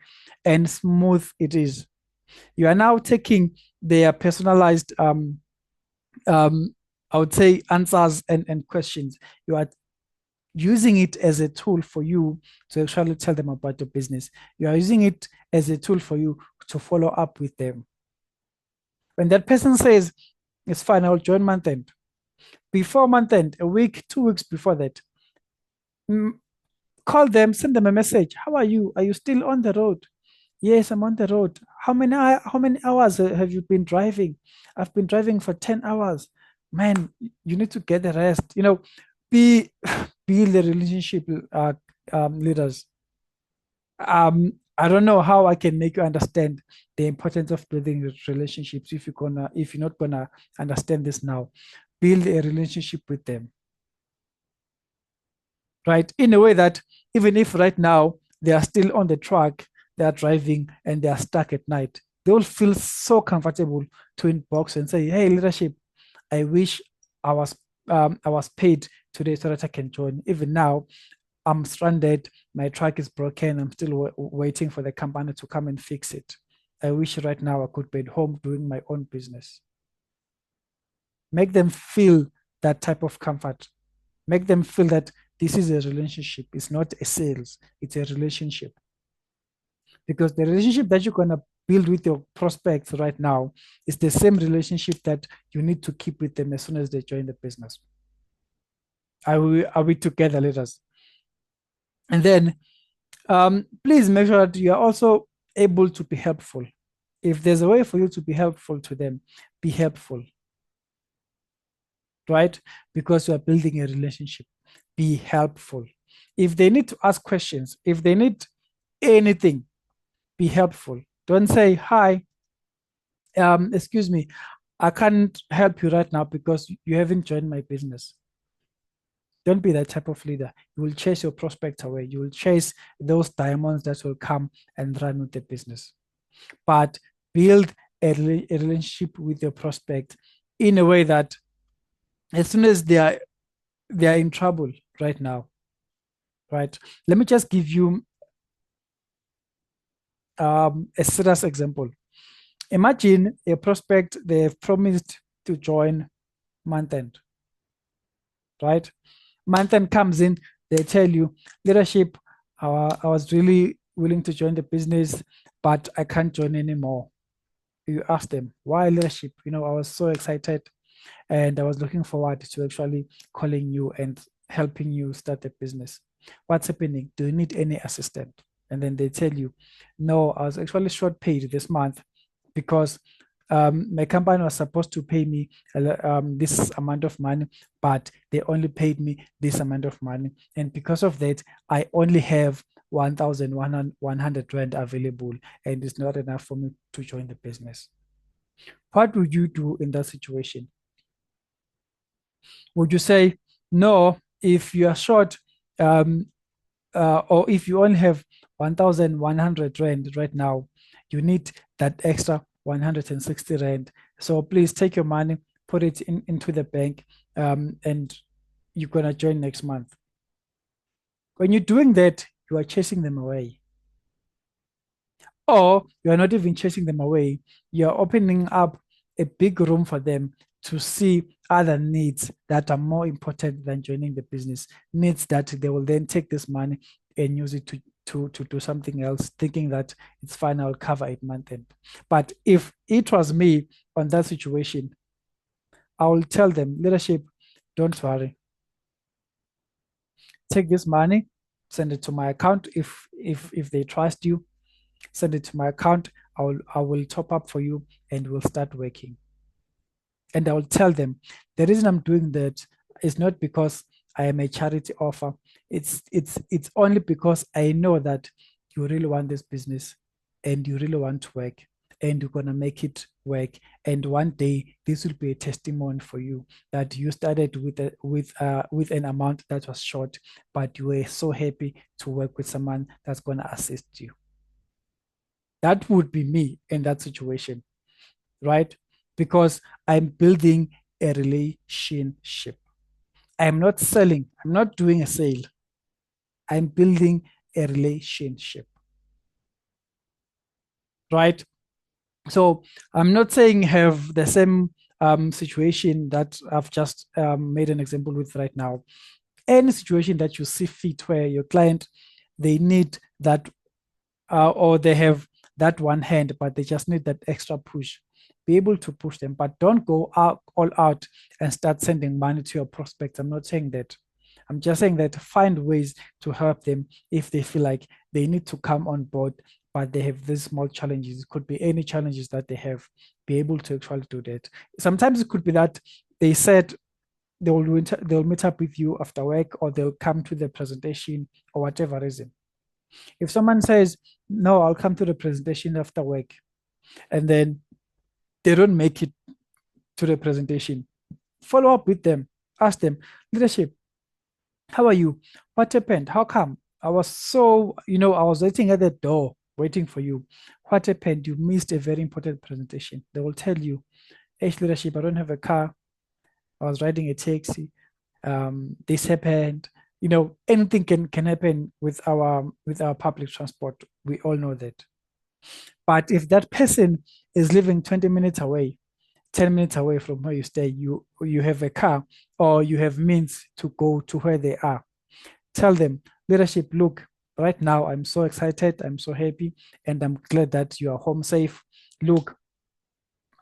and smooth it is? You are now taking their personalized, I would say, answers and questions. You are using it as a tool for you to actually tell them about your business. You are using it as a tool for you to follow up with them. When that person says, it's fine, I'll join month end. Before month end, a week, 2 weeks before that, call them, send them a message. How are you? Are you still on the road? Yes, I'm on the road. How many hours have you been driving? I've been driving for 10 hours. Man, you need to get the rest. Build the relationship, leaders. I don't know how I can make you understand the importance of building relationships if you're not gonna understand this now. Build a relationship with them, right? In a way that even if right now they are still on the truck, they are driving and they are stuck at night, they will feel so comfortable to inbox and say, hey, leadership, I wish I was paid today so that I can join. Even now, I'm stranded, my truck is broken, I'm still waiting for the company to come and fix it. I wish right now I could be at home doing my own business. Make them feel that type of comfort. Make them feel that this is a relationship. It's not a sales, it's a relationship. Because the relationship that you're going to build with your prospects right now is the same relationship that you need to keep with them as soon as they join the business. Are we together, leaders? And then please make sure that you are also able to be helpful. If there's a way for you to be helpful to them, be helpful, right? Because you are building a relationship. Be helpful. If they need to ask questions, if they need anything, be helpful. Don't say, hi, excuse me, I can't help you right now because you haven't joined my business. Don't be that type of leader. You will chase your prospects away. You will chase those diamonds that will come and run with the business. But build a relationship with your prospect in a way that as soon as they are in trouble right now, right? Let me just give you a serious example. Imagine a prospect, they've promised to join month end, right? Month end comes in, they tell you, leadership, I was really willing to join the business, but I can't join anymore. You ask them, why, leadership? I was so excited and I was looking forward to actually calling you and helping you start the business. What's happening? Do you need any assistance? And then they tell you, no, I was actually short paid this month because my company was supposed to pay me this amount of money, but they only paid me this amount of money. And because of that, I only have 1,100 Rand available, and it's not enough for me to join the business. What would you do in that situation? Would you say, no, if you are short, or if you only have 1,100 Rand right now, you need that extra 160 Rand. So please take your money, put it into the bank, and you're going to join next month. When you're doing that, you are chasing them away. Or you are not even chasing them away. You are opening up a big room for them to see other needs that are more important than joining the business, needs that they will then take this money and use it to do something else, thinking that it's fine, I'll cover it month end. But if it was me on that situation, I will tell them, leadership, don't worry. Take this money, send it to my account. If they trust you, send it to my account. I will top up for you and we'll start working. And I will tell them the reason I'm doing that is not because I am a charity offer. It's only because I know that you really want this business and you really want to work and you're gonna make it work. And one day this will be a testimony for you that you started with an amount that was short, but you were so happy to work with someone that's gonna assist you. That would be me in that situation, right? Because I'm building a relationship. I'm not selling. I'm not doing a sale. I'm building a relationship, right? So I'm not saying have the same situation that I've just made an example with right now. Any situation that you see fit where your client, they need that or they have that one hand, but they just need that extra push. Be able to push them, but don't go out all out and start sending money to your prospects. I'm not saying that. I'm just saying that find ways to help them if they feel like they need to come on board, but they have these small challenges. It could be any challenges that they have. Be able to actually do that. Sometimes it could be that they said they'll meet up with you after work, or they'll come to the presentation, or whatever reason. If someone says, no, I'll come to the presentation after work, and then they don't make it to the presentation, follow up with them, ask them, leadership, how are you? What happened? How come? I was so, I was waiting at the door, waiting for you. What happened? You missed a very important presentation. They will tell you, hey, leadership, I don't have a car. I was riding a taxi. This happened. Anything can happen with our public transport. We all know that. But if that person is living 20 minutes away, 10 minutes away from where you stay, you have a car or you have means to go to where they are, tell them, leadership, look, right now I'm so excited, I'm so happy, and I'm glad that you are home safe. Look,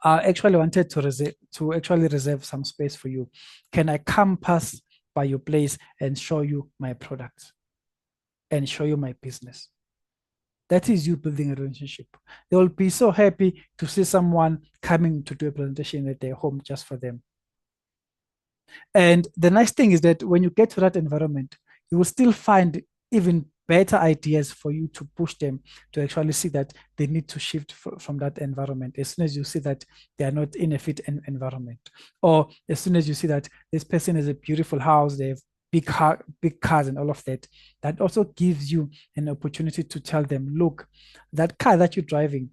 I actually wanted to actually reserve some space for you. Can I come past by your place and show you my products and show you my business? That is you building a relationship. They will be so happy to see someone coming to do a presentation at their home just for them. And the nice thing is that when you get to that environment, you will still find even better ideas for you to push them to actually see that they need to shift from that environment. As soon as you see that they are not in a fit environment, or as soon as you see that this person has a beautiful house, they have big cars and all of that, that also gives you an opportunity to tell them, look, that car that you're driving,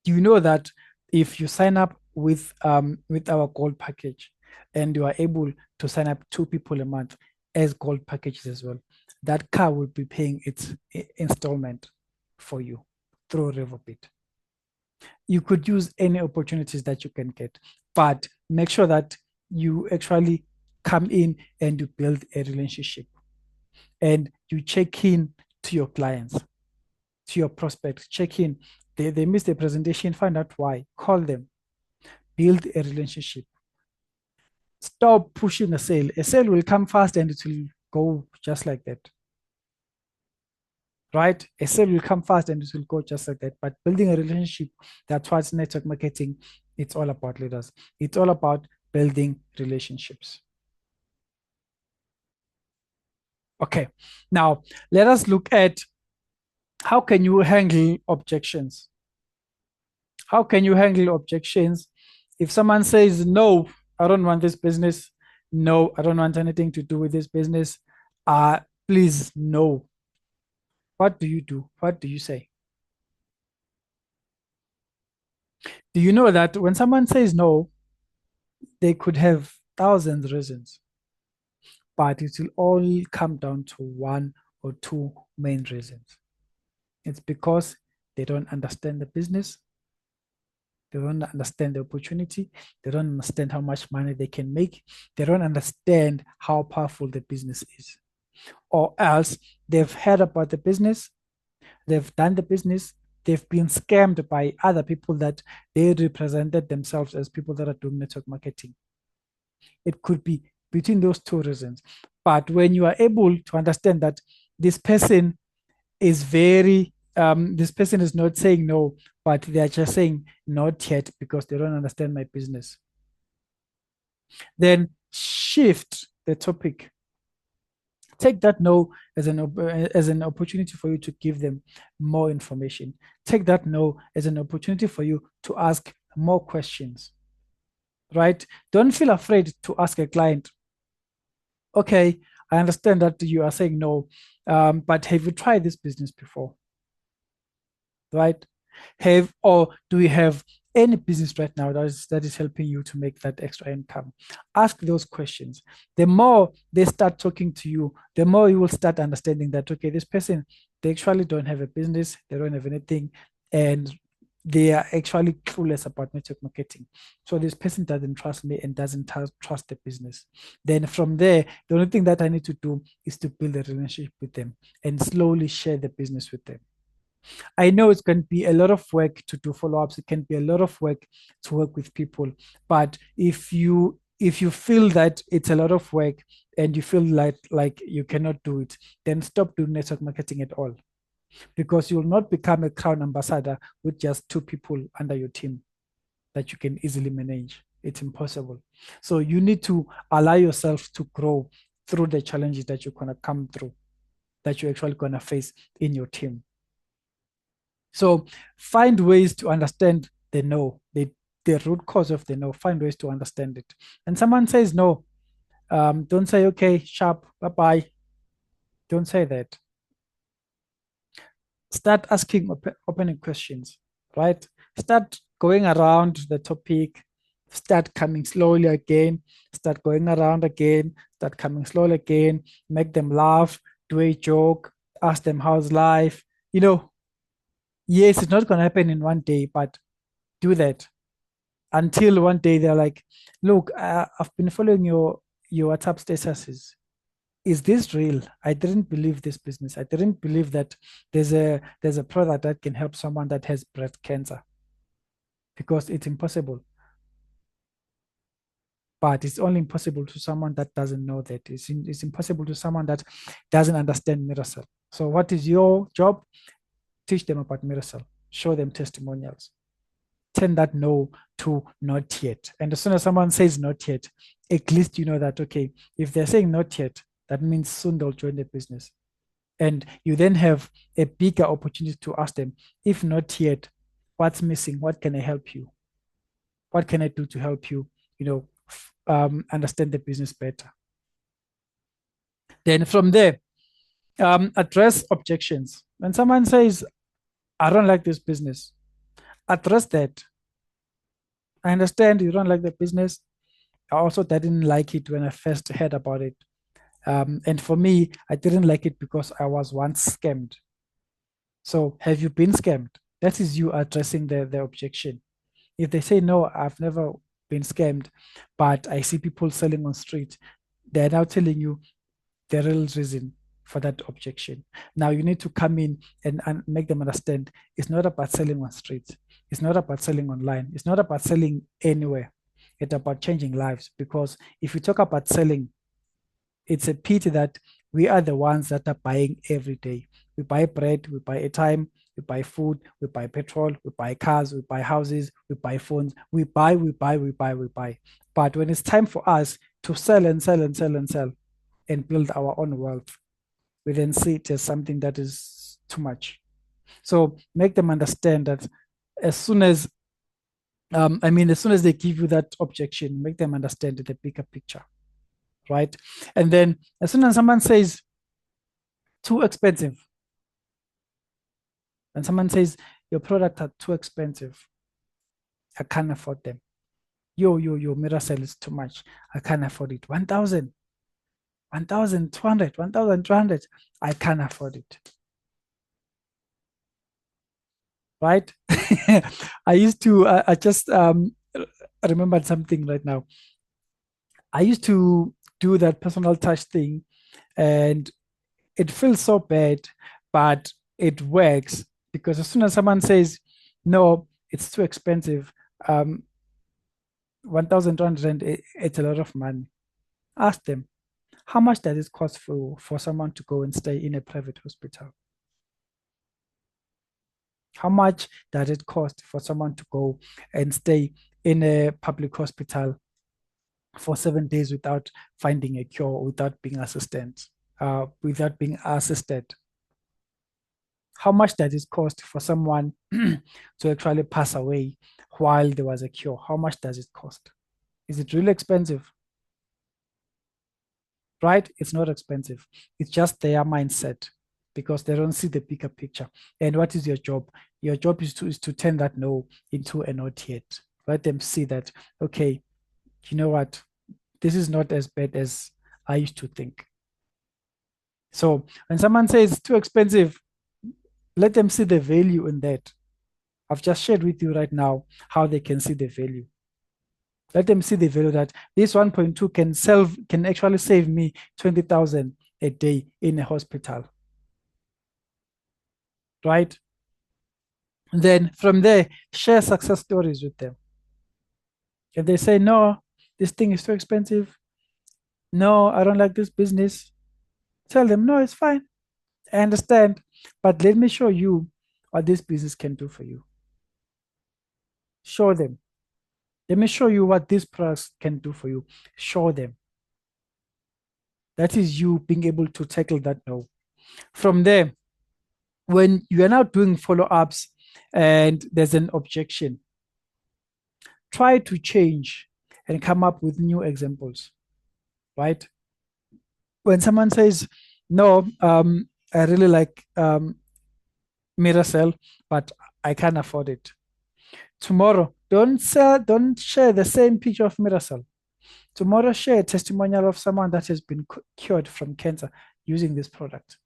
you know that if you sign up with our gold package and you are able to sign up 2 people a month as gold packages as well, that car will be paying its installment for you through Revoobit. You could use any opportunities that you can get, but make sure that you actually come in and you build a relationship and you check in to your clients, to your prospects, check in. They missed the presentation, find out why, call them, build a relationship. Stop pushing a sale. A sale will come fast and it will go just like that. Right? A sale will come fast and it will go just like that. But building a relationship, that's what network marketing, it's all about, leaders. It's all about building relationships. Okay, now let us look at how can you handle objections? How can you handle objections? If someone says, no, I don't want this business. No, I don't want anything to do with this business. Please, no. What do you do? What do you say? Do you know that when someone says no, they could have thousands of reasons, but it will all come down to 1 or 2 main reasons. It's because they don't understand the business. They don't understand the opportunity. They don't understand how much money they can make. They don't understand how powerful the business is. Or else they've heard about the business, they've done the business, they've been scammed by other people that they represented themselves as people that are doing network marketing. It could be between those two reasons. But when you are able to understand that this person is this person is not saying no, but they are just saying not yet because they don't understand my business, then shift the topic. Take that no as an opportunity for you to give them more information. Take that no as an opportunity for you to ask more questions, right? Don't feel afraid to ask a client, okay, I understand that you are saying no, but have you tried this business before? Right? Or do we have any business right now that is helping you to make that extra income? Ask those questions. The more they start talking to you, the more you will start understanding that, okay, this person, they actually don't have a business, they don't have anything, and they are actually clueless about network marketing. So this person doesn't trust me and doesn't trust the business. Then from there, the only thing that I need to do is to build a relationship with them and slowly share the business with them. I know it's going to be a lot of work to do follow-ups. It can be a lot of work to work with people. But if you feel that it's a lot of work and you feel like you cannot do it, then stop doing network marketing at all. Because you will not become a crown ambassador with just 2 people under your team that you can easily manage. It's impossible. So you need to allow yourself to grow through the challenges that you're going to come through, that you're actually going to face in your team. So find ways to understand the no, the root cause of the no. Find ways to understand it. And someone says no, don't say, okay, sharp, bye-bye. Don't say that. Start asking opening questions, right? Start going around the topic, start coming slowly again, start going around again, start coming slowly again, make them laugh, do a joke, ask them how's life. Yes, it's not going to happen in one day, but do that until one day they're like, look, I've been following your WhatsApp statuses. Is this real? I didn't believe this business. I didn't believe that there's a product that can help someone that has breast cancer, because it's impossible. But it's only impossible to someone that doesn't know that. It's impossible to someone that doesn't understand Miracell. So what is your job? Teach them about Miracell. Show them testimonials. Turn that no to not yet. And as soon as someone says not yet, at least you know that, okay, if they're saying not yet, that means soon they'll join the business. And you then have a bigger opportunity to ask them, if not yet, what's missing? What can I help you? What can I do to help you, understand the business better? Then from there, address objections. When someone says, I don't like this business, address that. I understand you don't like the business. I also didn't like it when I first heard about it. And for me, I didn't like it because I was once scammed. So have you been scammed? That is you addressing the objection. If they say, no, I've never been scammed, but I see people selling on street, they're now telling you the real reason for that objection. Now you need to come in and make them understand it's not about selling on streets. It's not about selling online. It's not about selling anywhere. It's about changing lives. Because if you talk about selling, it's a pity that we are the ones that are buying every day. We buy bread, we buy airtime, we buy food, we buy petrol, we buy cars, we buy houses, we buy phones. We buy. But when it's time for us to sell and sell and sell and sell and build our own wealth, we then see it as something that is too much. So make them understand that as soon as they give you that objection, make them understand the bigger picture, right? And then as soon as someone says too expensive, and someone says your products are too expensive, I can't afford them. Your Miracell is too much. I can't afford it. 1,000, 1,200, 1,300. I can't afford it. right? I used to, I just remembered something right now. I used to do that personal touch thing, and it feels so bad, but it works because as soon as someone says, no, it's too expensive, 1,200, it's a lot of money. Ask them, how much does it cost for someone to go and stay in a private hospital? How much does it cost for someone to go and stay in a public hospital for 7 days without finding a cure, without being without being assisted? How much does it cost for someone to actually pass away while there was a cure? How much does it cost? Is it really expensive? Right? It's not expensive. It's just their mindset because they don't see the bigger picture. And what is your job? Your job is to turn that no into a not yet. Let them see that, okay, you know what? This is not as bad as I used to think. So when someone says it's too expensive, let them see the value in that. I've just shared with you right now how they can see the value. Let them see the value that this 1.2 can actually save me 20,000 a day in a hospital. Right? Then from there, share success stories with them. If they say, no, this thing is too expensive. No, I don't like this business. Tell them, no, it's fine. I understand. But let me show you what this business can do for you. Show them. Let me show you what this products can do for you. Show them. That is you being able to tackle that no. From there, when you are now doing follow-ups and there's an objection, try to change and come up with new examples, right? When someone says, no, I really like Miracell, but I can't afford it. Tomorrow, don't share the same picture of Miracell. Tomorrow, share a testimonial of someone that has been cured from cancer using this product.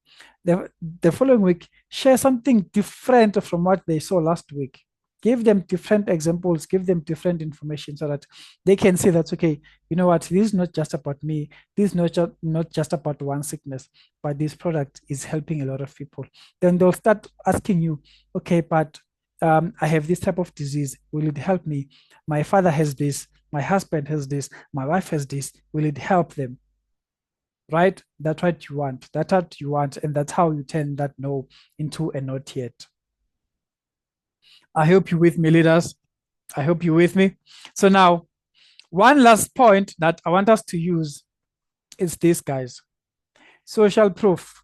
The following week, share something different from what they saw last week. Give them different examples, give them different information so that they can see that, okay, you know what, this is not just about me. This is not just about one sickness, but this product is helping a lot of people. Then they'll start asking you, okay, but I have this type of disease. Will it help me? My father has this. My husband has this. My wife has this. Will it help them? Right? That's what you want. That's what you want. And that's how you turn that no into a not yet. I hope you're with me, leaders. I hope you're with me. So now, one last point that I want us to use is this, guys. Social proof.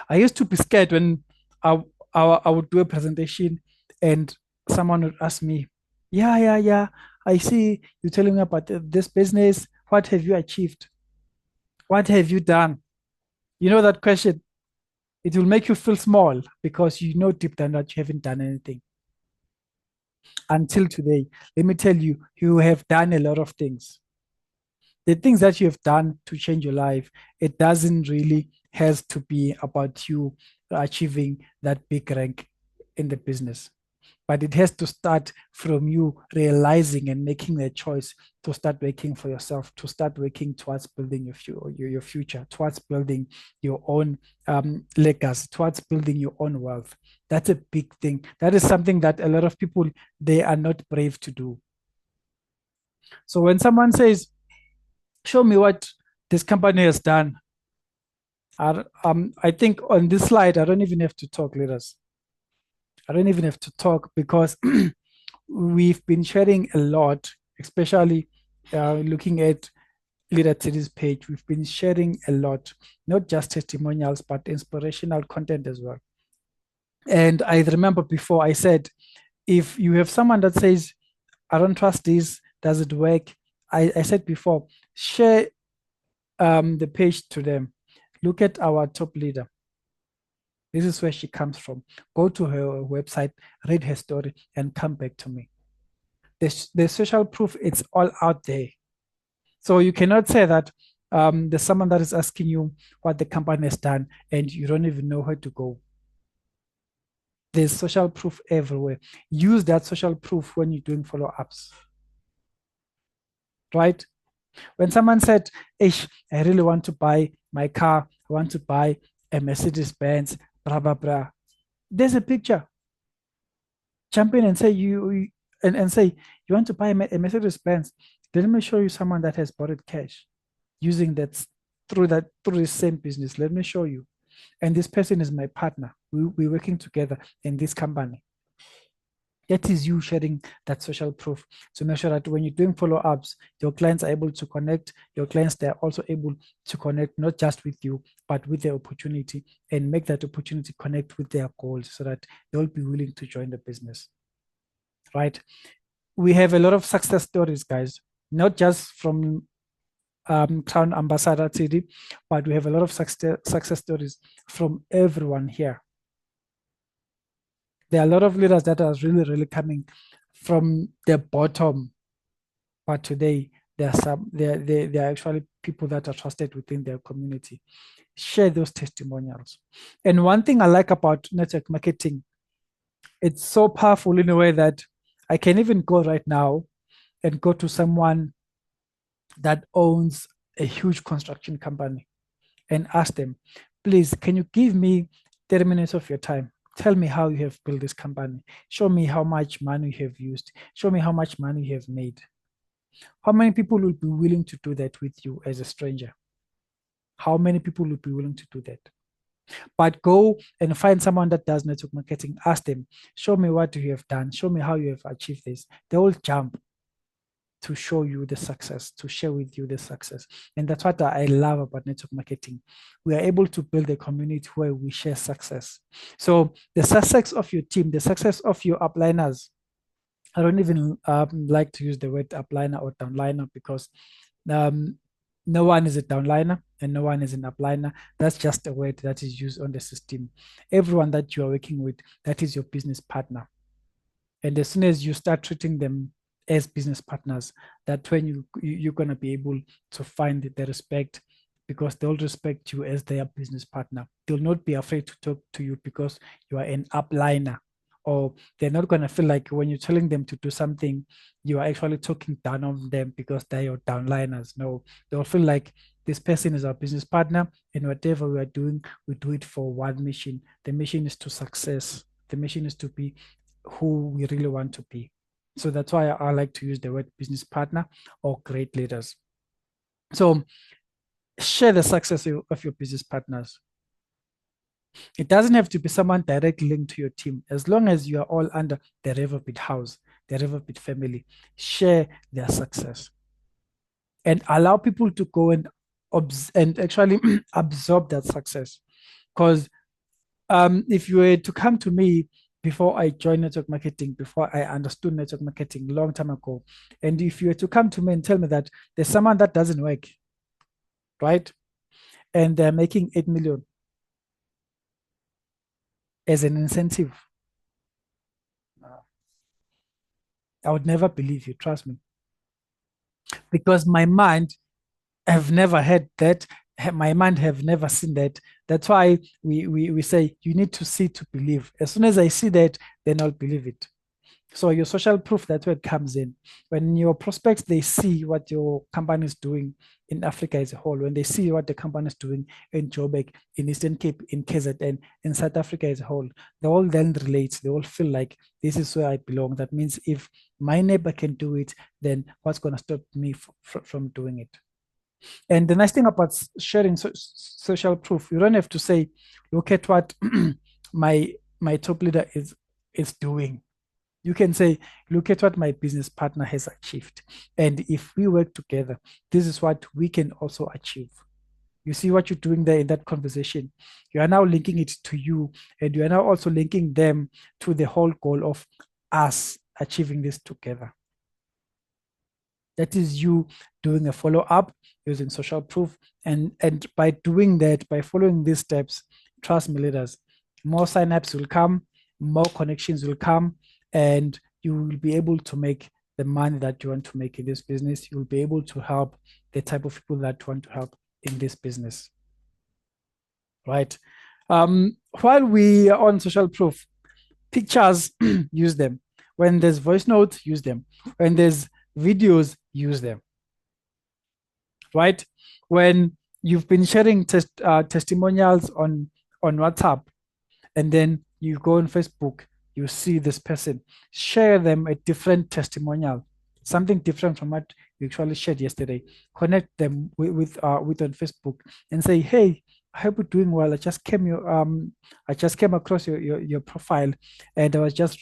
I used to be scared when I would do a presentation and someone would ask me, yeah, I see you telling me about this business. What have you achieved? What have you done? You know that question? It will make you feel small because you know deep down that you haven't done anything. Until today, let me tell you, you have done a lot of things. The things that you have done to change your life, it doesn't really has to be about you achieving that big rank in the business. But it has to start from you realizing and making the choice to start working for yourself, to start working towards building your future, towards building your own legacy, towards building your own wealth. That's a big thing. That is something that a lot of people, they are not brave to do. So when someone says, show me what this company has done, I think on this slide, I don't even have to talk, leaders. I don't even have to talk because we've been sharing a lot, especially looking at Leader Teddy's page. We've been sharing a lot, not just testimonials, but inspirational content as well. And I remember before I said, if you have someone that says, I don't trust this, does it work? I said before, share the page to them. Look at our top leader. This is where she comes from. Go to her website, read her story, and come back to me. The social proof, it's all out there. So you cannot say that there's someone that is asking you what the company has done and you don't even know where to go. There's social proof everywhere. Use that social proof when you're doing follow-ups, right? When someone said, Ish, I really want to buy my car, I want to buy a Mercedes-Benz, blah, blah, blah. There's a picture. Jump in and say and say, you want to buy a Mercedes-Benz. Let me show you someone that has bought it cash using that through the same business. Let me show you. And this person is my partner. We're working together in this company. That is you sharing that social proof to make sure that when you're doing follow-ups, your clients are able to connect. Your clients, they're also able to connect not just with you, but with the opportunity, and make that opportunity connect with their goals so that they'll be willing to join the business, right? We have a lot of success stories, guys, not just from Crown Ambassador City, but we have a lot of success stories from everyone here. There are a lot of leaders that are really coming from the bottom, but today there are actually people that are trusted within their community. Share those testimonials. And one thing I like about network marketing, it's so powerful in a way that I can even go right now and go to someone that owns a huge construction company and ask them, please, can you give me 30 minutes of your time? Tell me how you have built this company. Show me how much money you have used. Show me how much money you have made. How many people will be willing to do that with you as a stranger? How many people will be willing to do that? But go and find someone that does network marketing. Ask them, show me what you have done. Show me how you have achieved this. They will jump to show you the success, to share with you the success. And that's what I love about network marketing. We are able to build a community where we share success. So the success of your team, the success of your upliners, I don't even like to use the word upliner or downliner because no one is a downliner and no one is an upliner. That's just a word that is used on the system. Everyone that you are working with, that is your business partner. And as soon as you start treating them as business partners, that's when you're going to be able to find the respect, because they'll respect you as their business partner. They'll not be afraid to talk to you because you are an upliner, or they're not going to feel like when you're telling them to do something, you are actually talking down on them because they're your downliners. No, they'll feel like this person is our business partner, and whatever we are doing, we do it for one mission. The mission is to success. The mission is to be who we really want to be. So that's why I like to use the word business partner or great leaders. So share the success of your business partners. It doesn't have to be someone directly linked to your team. As long as you are all under the Revoobit house, the Revoobit family, share their success. And allow people to go and actually absorb that success. Because if you were to come to me before I joined network marketing, before I understood network marketing long time ago, and if you were to come to me and tell me that there's someone that doesn't work, right? And they're making 8 million as an incentive, I would never believe you, trust me. Because my mind have never had that. My mind have never seen that. That's why we say you need to see to believe. As soon as I see that, then I'll believe it. So your social proof, that's where it comes in. When your prospects, they see what your company is doing in Africa as a whole, when they see what the company is doing in Joburg, in Eastern Cape, in KZN, in South Africa as a whole, they all then relate. They all feel like this is where I belong. That means if my neighbor can do it, then what's going to stop me from doing it? And the nice thing about sharing social proof, you don't have to say, look at what my top leader is doing. You can say, look at what my business partner has achieved. And if we work together, this is what we can also achieve. You see what you're doing there in that conversation. You are now linking it to you, and you are now also linking them to the whole goal of us achieving this together. That is you doing a follow-up using social proof. And by doing that, by following these steps, trust me, leaders, more signups will come, more connections will come, and you will be able to make the money that you want to make in this business. You will be able to help the type of people that you want to help in this business, right? While we are on social proof, pictures, use them. When there's voice notes, use them. When there's videos, use them. Right? When you've been sharing testimonials on WhatsApp, and then you go on Facebook, you see this person, share them a different testimonial, something different from what you actually shared yesterday. Connect them with on Facebook and say, hey, I hope you're doing well. I just came across your profile, and I was just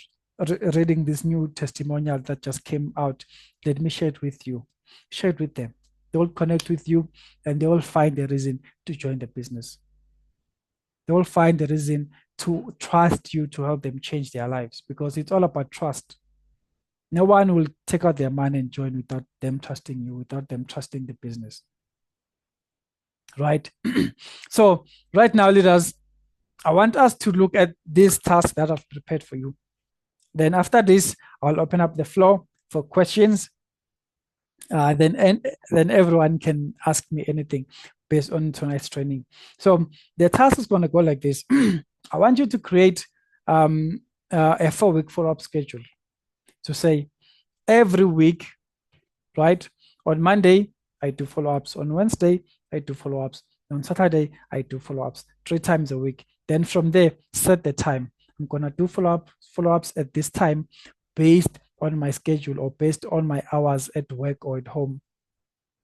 reading this new testimonial that just came out. Let me share it with you. Share it with them. They will connect with you, and they will find a reason to join the business. They will find a reason to trust you to help them change their lives, because it's all about trust. No one will take out their money and join without them trusting you, without them trusting the business. Right? So right now, leaders, I want us to look at this task that I've prepared for you. Then after this, I'll open up the floor for questions. Then everyone can ask me anything based on tonight's training. So the task is going to go like this. I want you to create a 4-week follow-up schedule to say every week, right? On Monday, I do follow-ups. On Wednesday, I do follow-ups. On Saturday, I do follow-ups 3 times a week. Then from there, set the time. I'm going to do follow-ups at this time based on my schedule or based on my hours at work or at home.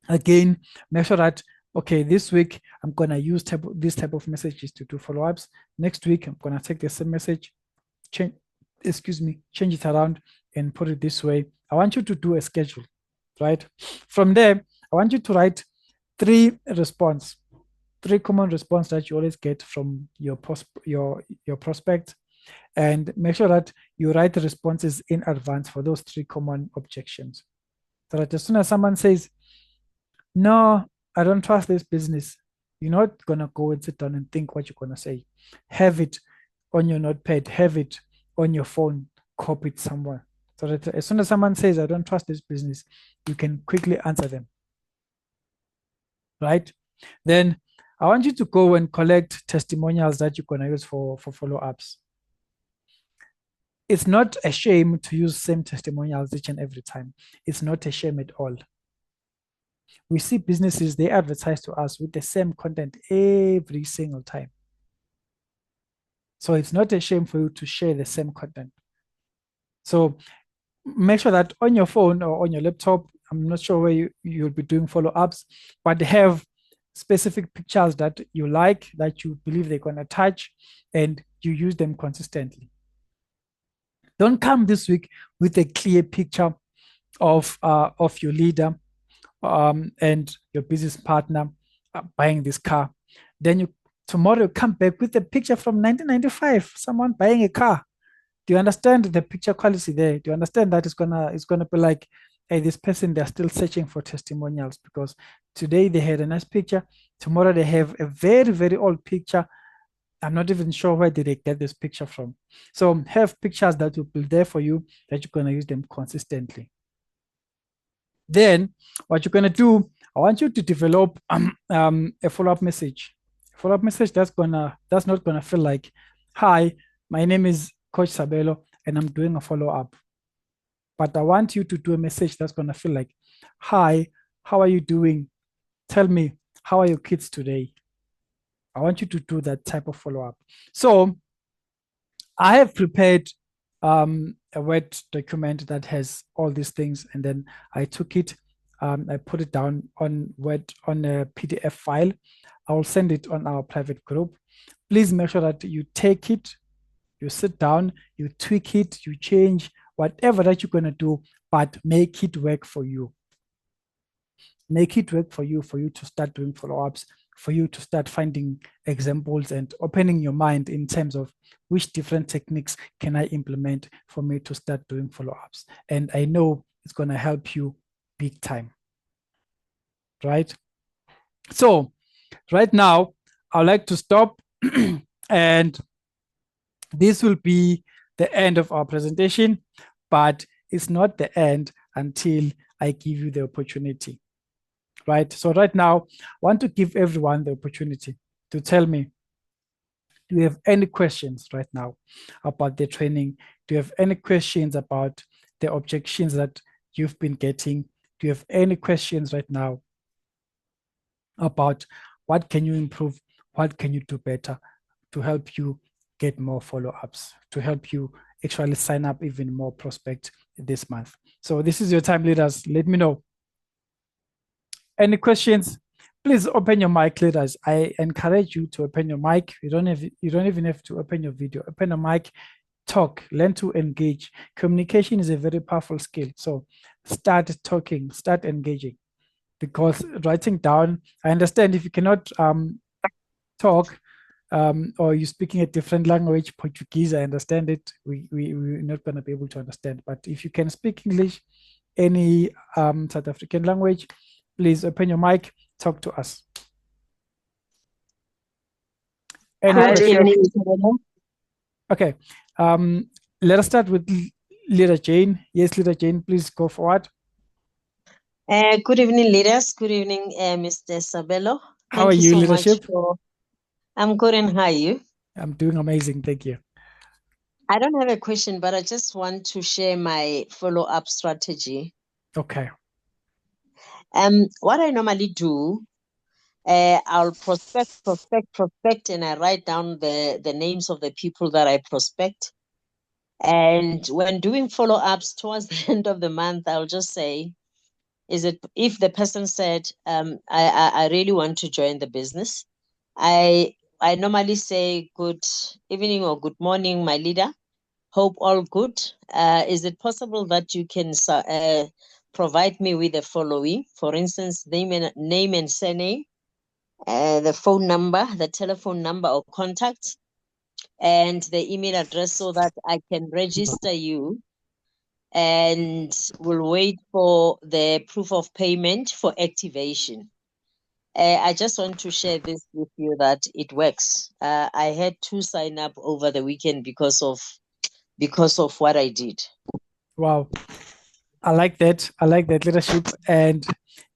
Again, make sure that, okay, this week I'm going to use this type of messages to do follow-ups. Next week, I'm going to take the same message, change it around and put it this way. I want you to do a schedule, right? From there, I want you to write 3 common response that you always get from your prospect, and make sure that you write the responses in advance for those 3 common objections. So that as soon as someone says, no, I don't trust this business, you're not going to go and sit down and think what you're going to say. Have it on your notepad, have it on your phone, copy it somewhere. So that as soon as someone says, I don't trust this business, you can quickly answer them. Right? Then I want you to go and collect testimonials that you're going to use for follow-ups. It's not a shame to use same testimonials each and every time. It's not a shame at all. We see businesses, they advertise to us with the same content every single time. So it's not a shame for you to share the same content. So make sure that on your phone or on your laptop, I'm not sure where you'll be doing follow-ups, but have specific pictures that you like, that you believe they're going to touch, and you use them consistently. Don't come this week with a clear picture of your leader and your business partner buying this car. Then tomorrow you come back with a picture from 1995, someone buying a car. Do you understand the picture quality there? Do you understand that it's gonna be like, hey, this person, they're still searching for testimonials because today they had a nice picture, tomorrow they have a very, very old picture. I'm not even sure where did they get this picture from. So have pictures that will be there for you, that you're gonna use them consistently. Then what you're gonna do, I want you to develop a follow-up message. A follow-up message that's not gonna feel like, hi, my name is Coach Sabelo and I'm doing a follow-up. But I want you to do a message that's gonna feel like, hi, how are you doing? Tell me, how are your kids today? I want you to do that type of follow-up. So I have prepared a Word document that has all these things, and then I took it, I put it down on Word on a PDF file. I will send it on our private group. Please make sure that you take it, you sit down, you tweak it, you change whatever that you're going to do, but make it work for you. Make it work for you to start doing follow-ups, for you to start finding examples and opening your mind in terms of which different techniques can I implement for me to start doing follow-ups. And I know it's going to help you big time, right? So right now, I'd like to stop and this will be the end of our presentation, but it's not the end until I give you the opportunity. Right? So right now, I want to give everyone the opportunity to tell me, Do you have any questions right now about the training? Do you have any questions about the objections that you've been getting? Do you have any questions right now about what can you improve? What can you do better to help you get more follow-ups, to help you actually sign up even more prospects this month? So this is your time, leaders. Let me know. Any questions? Please open your mic, leaders. I encourage you to open your mic. You don't even have to open your video. Open your mic, talk, learn to engage. Communication is a very powerful skill. So start talking, start engaging. Because writing down, I understand if you cannot talk or you're speaking a different language, Portuguese, I understand it. We're not going to be able to understand. But if you can speak English, any South African language, please open your mic, talk to us. Good evening, Sabelo. Okay. Let us start with Leader Jane. Yes, Leader Jane, please go forward. Good evening, leaders. Good evening, Mr. Sabelo. How are you, so leadership? I'm good, and how are you? I'm doing amazing. Thank you. I don't have a question, but I just want to share my follow-up strategy. Okay. What I normally do, I'll prospect, and I write down the names of the people that I prospect. And when doing follow-ups towards the end of the month, I'll just say, if the person said, I really want to join the business, I normally say good evening or good morning, my leader. Hope all good. Is it possible that you can provide me with the following? For instance, name and surname, the phone number, the telephone number or contact, and the email address so that I can register you, and we'll wait for the proof of payment for activation. I just want to share this with you that it works. I had to sign up over the weekend because of what I did. Wow. I like that. I like that leadership. And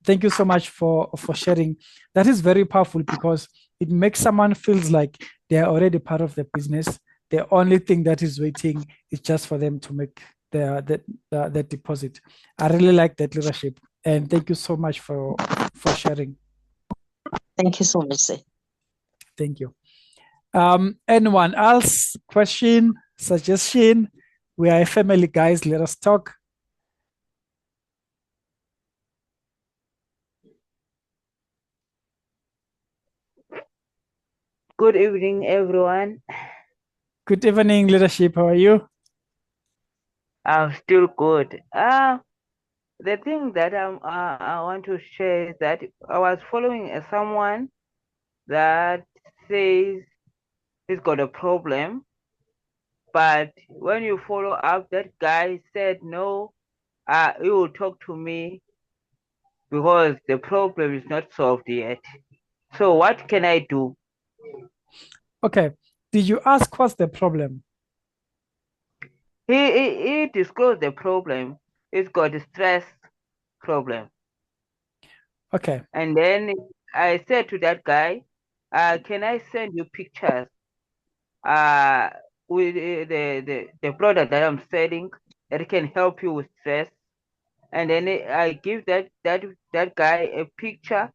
thank you so much for sharing. That is very powerful because it makes someone feels like they're already part of the business. The only thing that is waiting is just for them to make the deposit. I really like that leadership. And thank you so much for sharing. Thank you so much, sir. Thank you. Anyone else? Question, suggestion? We are a family, guys. Let us talk. Good evening, everyone. Good evening, leadership. How are you? I'm still good. The thing that I want to share is that I was following someone that says he's got a problem, but when you follow up, that guy said no, he will talk to me because the problem is not solved yet. So what can I do? Okay. Did you ask what's the problem? He disclosed the problem. He's got a stress problem. Okay. And then I said to that guy, can I send you pictures with the product that I'm selling that can help you with stress? And then I give that guy a picture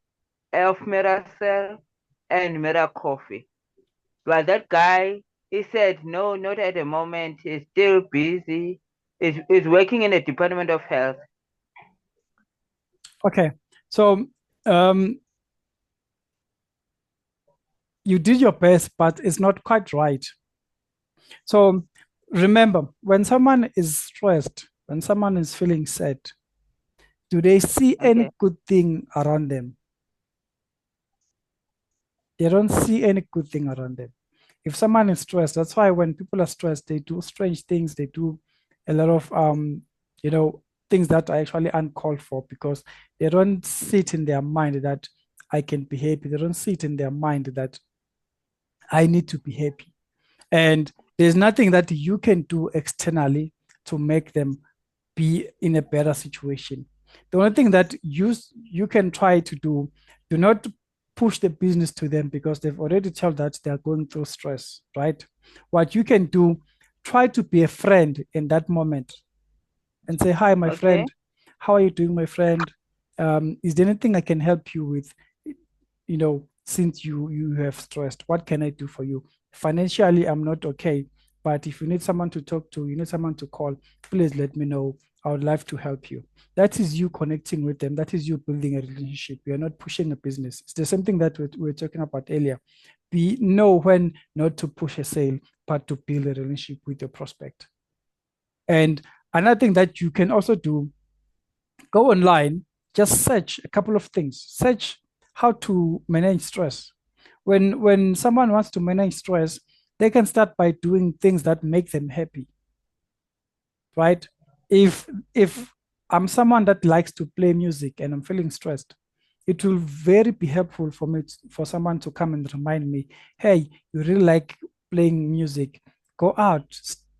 of Miracell and Mira Coffee. But that guy, he said, no, not at the moment. He's still busy. He's working in the Department of Health. Okay. So you did your best, but it's not quite right. So remember, when someone is stressed, when someone is feeling sad, do they see any good thing around them? They don't see any good thing around them. If someone is stressed, that's why when people are stressed, they do strange things. They do a lot of things that are actually uncalled for because they don't sit in their mind that I can be happy. They don't sit in their mind that I need to be happy. And there's nothing that you can do externally to make them be in a better situation. The only thing that you can try to do not push the business to them because they've already told that they're going through stress, right? What you can do, try to be a friend in that moment and say, hi, my friend, how are you doing, my friend? Is there anything I can help you with? Since you have stressed, what can I do for you? Financially, I'm not okay, but if you need someone to talk to, you need someone to call, please let me know. I would love to help you. That is you connecting with them. That is you building a relationship. You are not pushing a business. It's the same thing that we were talking about earlier. We know when not to push a sale, but to build a relationship with your prospect. And another thing that you can also do, go online, just search a couple of things. Search how to manage stress. When someone wants to manage stress, they can start by doing things that make them happy, right? If I'm someone that likes to play music and I'm feeling stressed, it will very be helpful for me for someone to come and remind me, hey, you really like playing music, go out,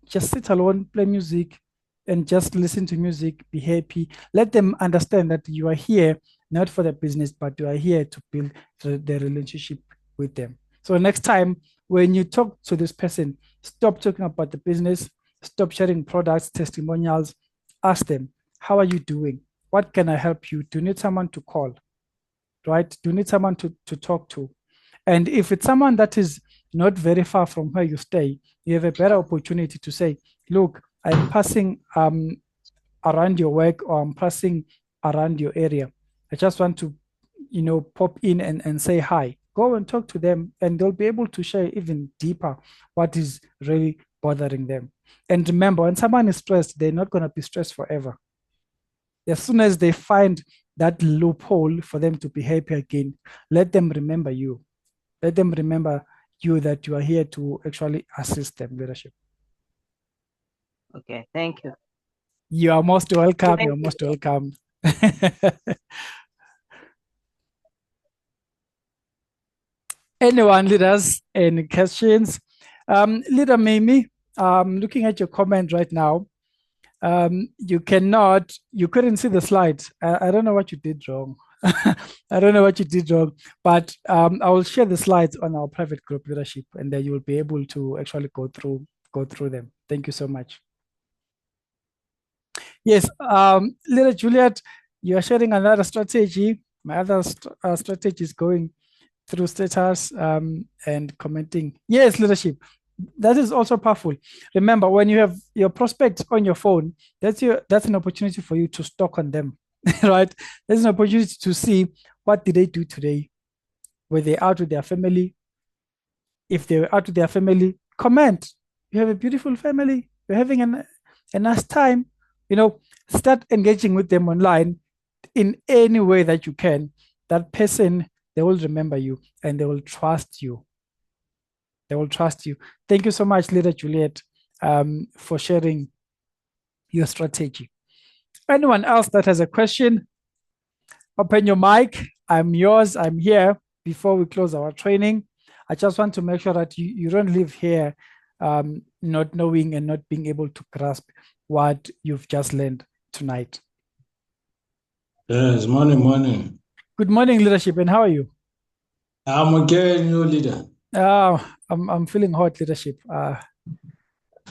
just sit alone, play music, and just listen to music, be happy. Let them understand that you are here not for the business, but you are here to build the relationship with them. So next time when you talk to this person, stop talking about the business, stop sharing products, testimonials, ask them, how are you doing? What can I help you? Do you need someone to call? Right? Do you need someone to talk to? And if it's someone that is not very far from where you stay, you have a better opportunity to say, look, I'm passing around your work, or I'm passing around your area. I just want to, pop in and say hi. Go and talk to them, and they'll be able to share even deeper what is really bothering them. And remember, when someone is stressed, they're not going to be stressed forever. As soon as they find that loophole for them to be happy again, let them remember you. Let them remember you, that you are here to actually assist them, leadership. Okay, thank you. You are most welcome. You're most welcome. Anyone, leaders, any questions? Leader Mimi, looking at your comment right now, you couldn't see the slides. I don't know what you did wrong. I don't know what you did wrong, but I will share the slides on our private group, leadership, and then you will be able to actually go through them. Thank you so much. Yes, Leader Juliet, you are sharing another strategy. My other strategy is going through status and commenting. Yes, leadership. That is also powerful. Remember, when you have your prospects on your phone, that's an opportunity for you to stalk on them, right? There's an opportunity to see what did they do today. Were they out with their family? If they were out with their family, comment. You have a beautiful family. You're having a nice time. Start engaging with them online in any way that you can. That person, they will remember you and they will trust you. They will trust you. Thank you so much, Leader Juliet, for sharing your strategy. Anyone else that has a question, open your mic. I'm yours. I'm here. Before we close our training, I just want to make sure that you don't leave here not knowing and not being able to grasp what you've just learned tonight. Yes, morning. Good morning, leadership, and how are you? I'm okay, new leader. I'm feeling hot, leadership. I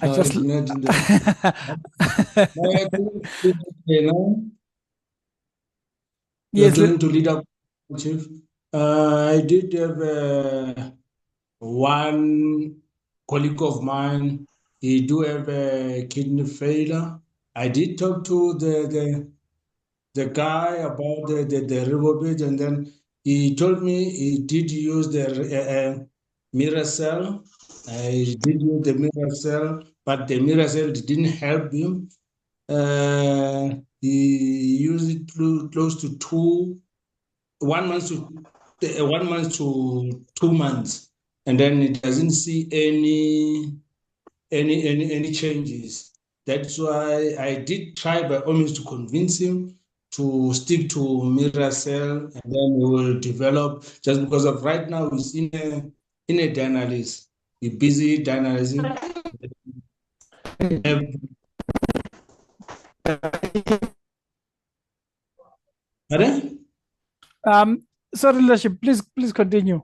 just You're yes, going to lead up, Chief. I did have one colleague of mine. He do have a kidney failure. I did talk to the guy about the Revoobit, and then he told me he did use the mirror cell. I did use the mirror cell, but the mirror cell didn't help him. He used it close to 1 month to 1 month to 2 months, and then it doesn't see any changes. That's why I did try by all means to convince him to stick to mirror cell, and then we will develop. Just because of right now he's in a dialysis, he's busy dialyzing. Pardon? Sorry, leadership. Please continue.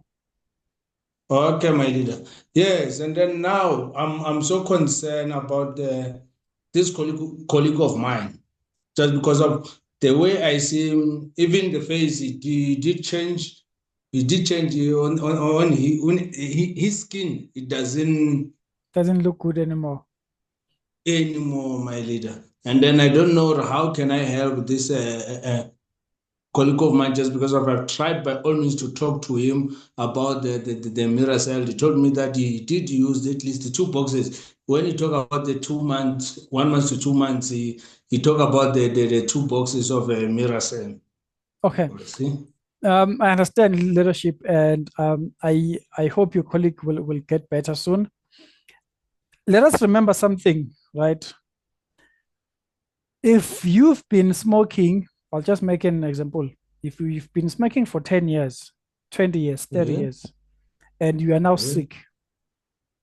Okay, my leader. Yes, and then now I'm so concerned about this colleague of mine, just because of the way I see him, even the face, he did change. He did change his skin. It Doesn't look good anymore. anymore, my leader. And then I don't know how can I help this colleague of mine, just because I've tried by all means to talk to him about the mirror cell. He told me that he did use at least the 2 boxes. When he talk about the 2 months, 1 month to 2 months, he talk about the 2 boxes of a mirror cell. Okay. See? I understand leadership, and I hope your colleague will get better soon. Let us remember something, right? If you've been smoking, I'll just make an example. If you've been smoking for 10 years, 20 years, 30 years, and you are now sick,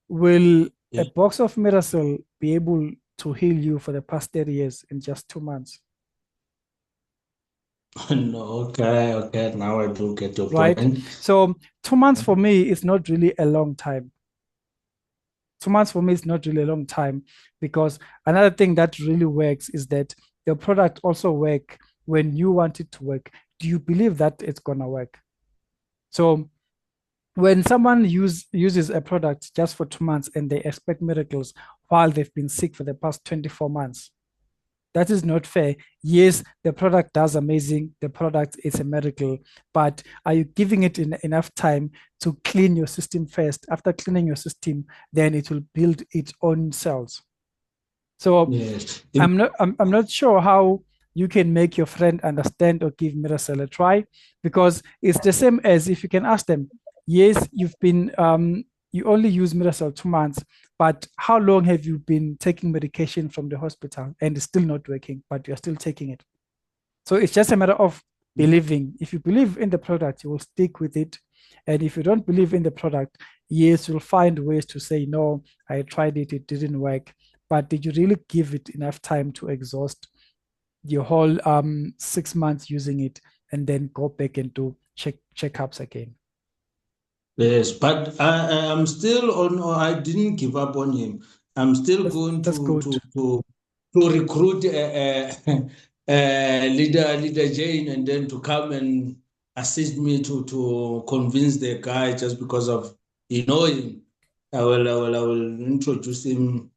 will a box of Miracell be able to heal you for the past 30 years in just 2 months? No, okay. Now I do get your Right. point. So 2 months for me is not really a long time. 2 months for me is not really a long time, because another thing that really works is that your product also work when you want it to work. Do you believe that it's gonna work? So when someone uses a product just for 2 months and they expect miracles while they've been sick for the past 24 months, that is not fair. Yes, the product does amazing. The product is a miracle, but are you giving it enough time to clean your system first? After cleaning your system, then it will build its own cells. So yes. I'm not sure how you can make your friend understand or give Miracell a try, because it's the same as if you can ask them, yes, you've been you only use Miracell 2 months, but how long have you been taking medication from the hospital and it's still not working, but you're still taking it? So it's just a matter of believing. If you believe in the product, you will stick with it. And if you don't believe in the product, yes, you'll find ways to say, no, I tried it, it didn't work. But did you really give it enough time to exhaust your whole 6 months using it and then go back and do checkups again? Yes, but I'm still on. I didn't give up on him. I'm still going That's good. to recruit leader Jane, and then to come and assist me to convince the guy, just because of him. I will introduce him.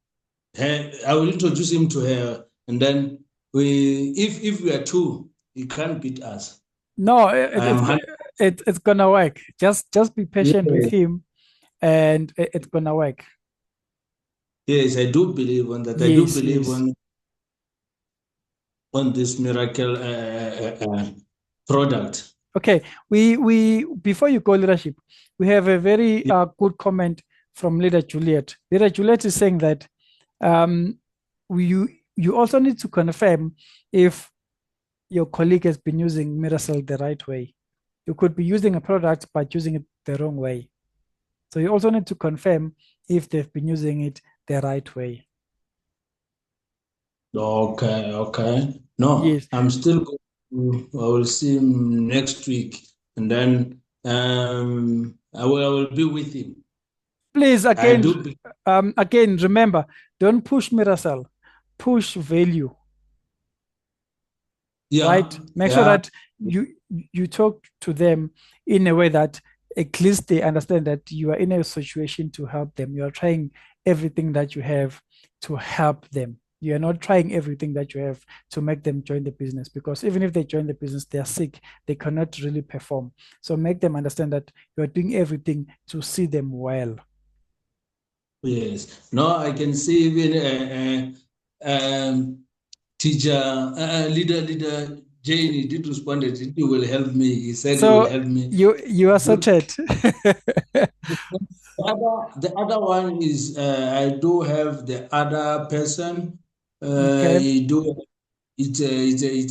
I will introduce him to her, and then if we are two, he can't beat us. No, I am. it's gonna work. Just be patient with Yeah. him, and it's gonna work. Yes, I do believe on that. I do Yes, believe yes. on this miracle product. Okay, we before you go leadership, we have a very good comment from Leader Juliet. Leader Juliet is saying that you also need to confirm if your colleague has been using Miracell the right way. You could be using a product but using it the wrong way. So you also need to confirm if they've been using it the right way. Okay. No, Yes. I'm still going I will see him next week, and then I will be with him. Please, I do. again, remember, don't push Miracell, push value. Yeah. Right? Make sure that you talk to them in a way that at least they understand that you are in a situation to help them. You are trying everything that you have to help them. You are not trying everything that you have to make them join the business, because even if they join the business, they are sick, they cannot really perform. So make them understand that you are doing everything to see them well. Yes. No, I can see even teacher, leader Jane, he did respond that he will help me. He said he will So help me. you are sorted. The other one is I do have the other person. Okay. It's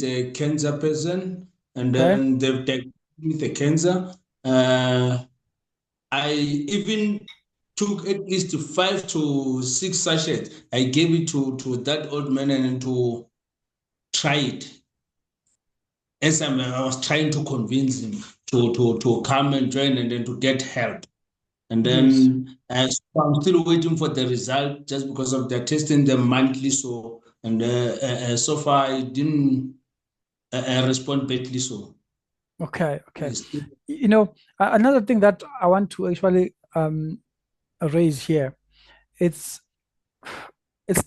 a cancer person, and Okay. then they've taken with the cancer. I even took at least 5 to 6 sachets. I gave it to that old man and to try it. As I was trying to convince him to come and join and then to get help. And Yes. then I'm still waiting for the result just because of they're testing them monthly. So, and so far I didn't respond badly. So, Okay. Okay. yes. You know, another thing that I want to actually raise here, it's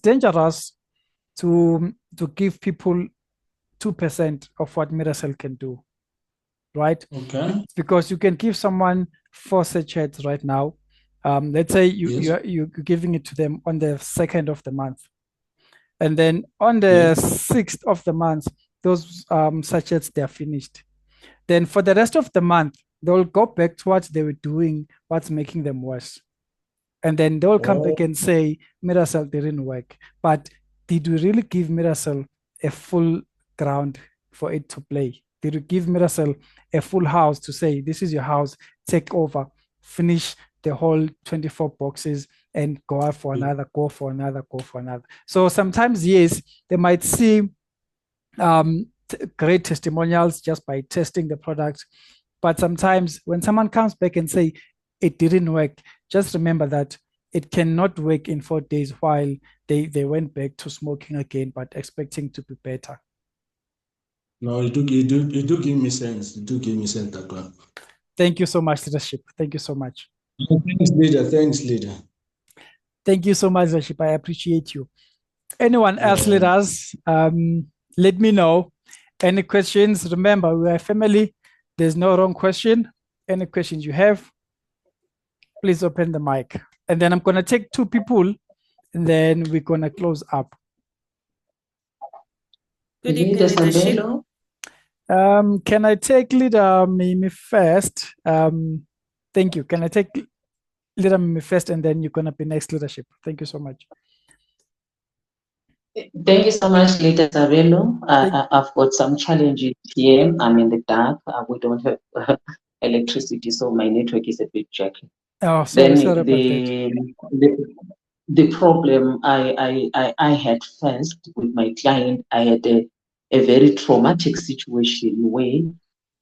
dangerous to give people 2% of what Miracell can do, right? Okay. Because you can give someone 4 sachets right now. Let's say Yes. you're giving it to them on the 2nd of the month, and then on the Yes. 6th of the month, those sachets, they're finished. Then for the rest of the month, they'll go back to what they were doing, what's making them worse. And then they'll come back and say, Miracell didn't work. But did we really give Miracell a full ground for it to play? Did we give Miracell a full house to say, this is your house, take over, finish the whole 24 boxes and go out for another, go for another, go for another? So sometimes, yes, they might see great testimonials just by testing the product. But sometimes when someone comes back and say it didn't work, just remember that it cannot work in 4 days while they went back to smoking again, but expecting to be better. No, it do give me sense. It do give me sense, that one. Thank you so much, leadership. Thank you so much. Thanks, leader. Thanks, leader. Thank you so much, leadership. I appreciate you. Anyone else, leaders? Let me know. Any questions? Remember, we are a family. There's no wrong question. Any questions you have, please open the mic. And then I'm going to take 2 people, and then we're going to close up. Good evening, leadership. Can I take leader Mimi first? Thank you. Can I take leader Mimi first, and then you're going to be next, leadership? Thank you so much. Thank you so much, Leader Sabelo. I've got some challenges here. I'm in the dark. We don't have electricity, so my network is a bit jerky. Oh, sorry about the problem I had first with my client, I had a very traumatic situation where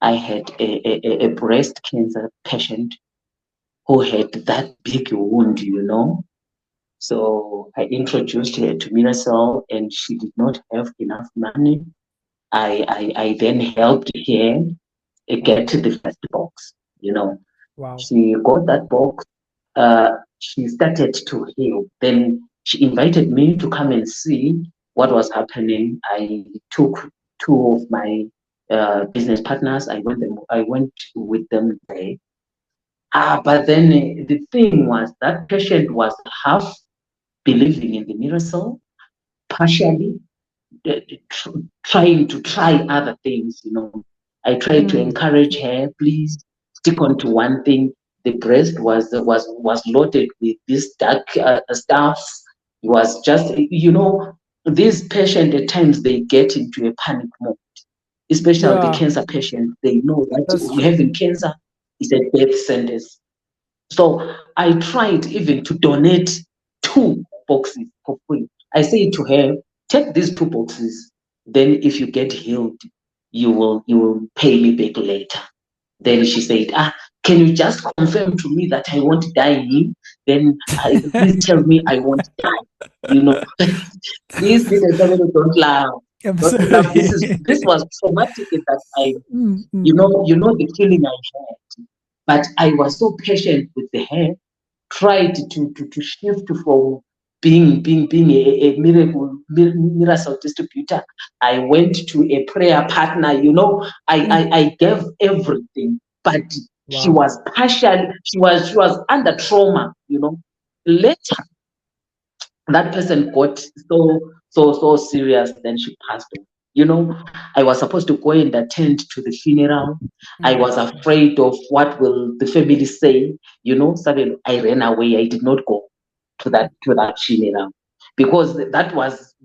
I had a breast cancer patient who had that big wound, you know. So I introduced her to Miracell, and she did not have enough money. I then helped her get the first box, you know. Wow. She got that box. She started to heal. Then she invited me to come and see what was happening. I took 2 of my business partners. I went with them there. But then the thing was that patient was half believing in the Miracell, partially trying to try other things, you know. I tried to encourage her, please stick on to one thing. The breast was loaded with this dark stuff. It was just, you know, these patients at times they get into a panic mode, especially the cancer patient. They know that having cancer is a death sentence. So I tried even to donate 2 boxes for free. I said to her, take these 2 boxes. Then if you get healed, you will pay me back later. Then she said, can you just confirm to me that I won't die here? Then please tell me I won't die. You know, please don't laugh. Don't laugh. This was traumatic that you know the feeling I had. But I was so patient with the hair, tried to shift from being a miracle distributor. I went to a prayer partner, you know. I gave everything, but she was partial, she was under trauma, you know. Later, that person got so serious, then she passed on. You know, I was supposed to go and attend to the funeral. I was afraid of what will the family say. You know, suddenly I ran away. I did not go to that funeral because that was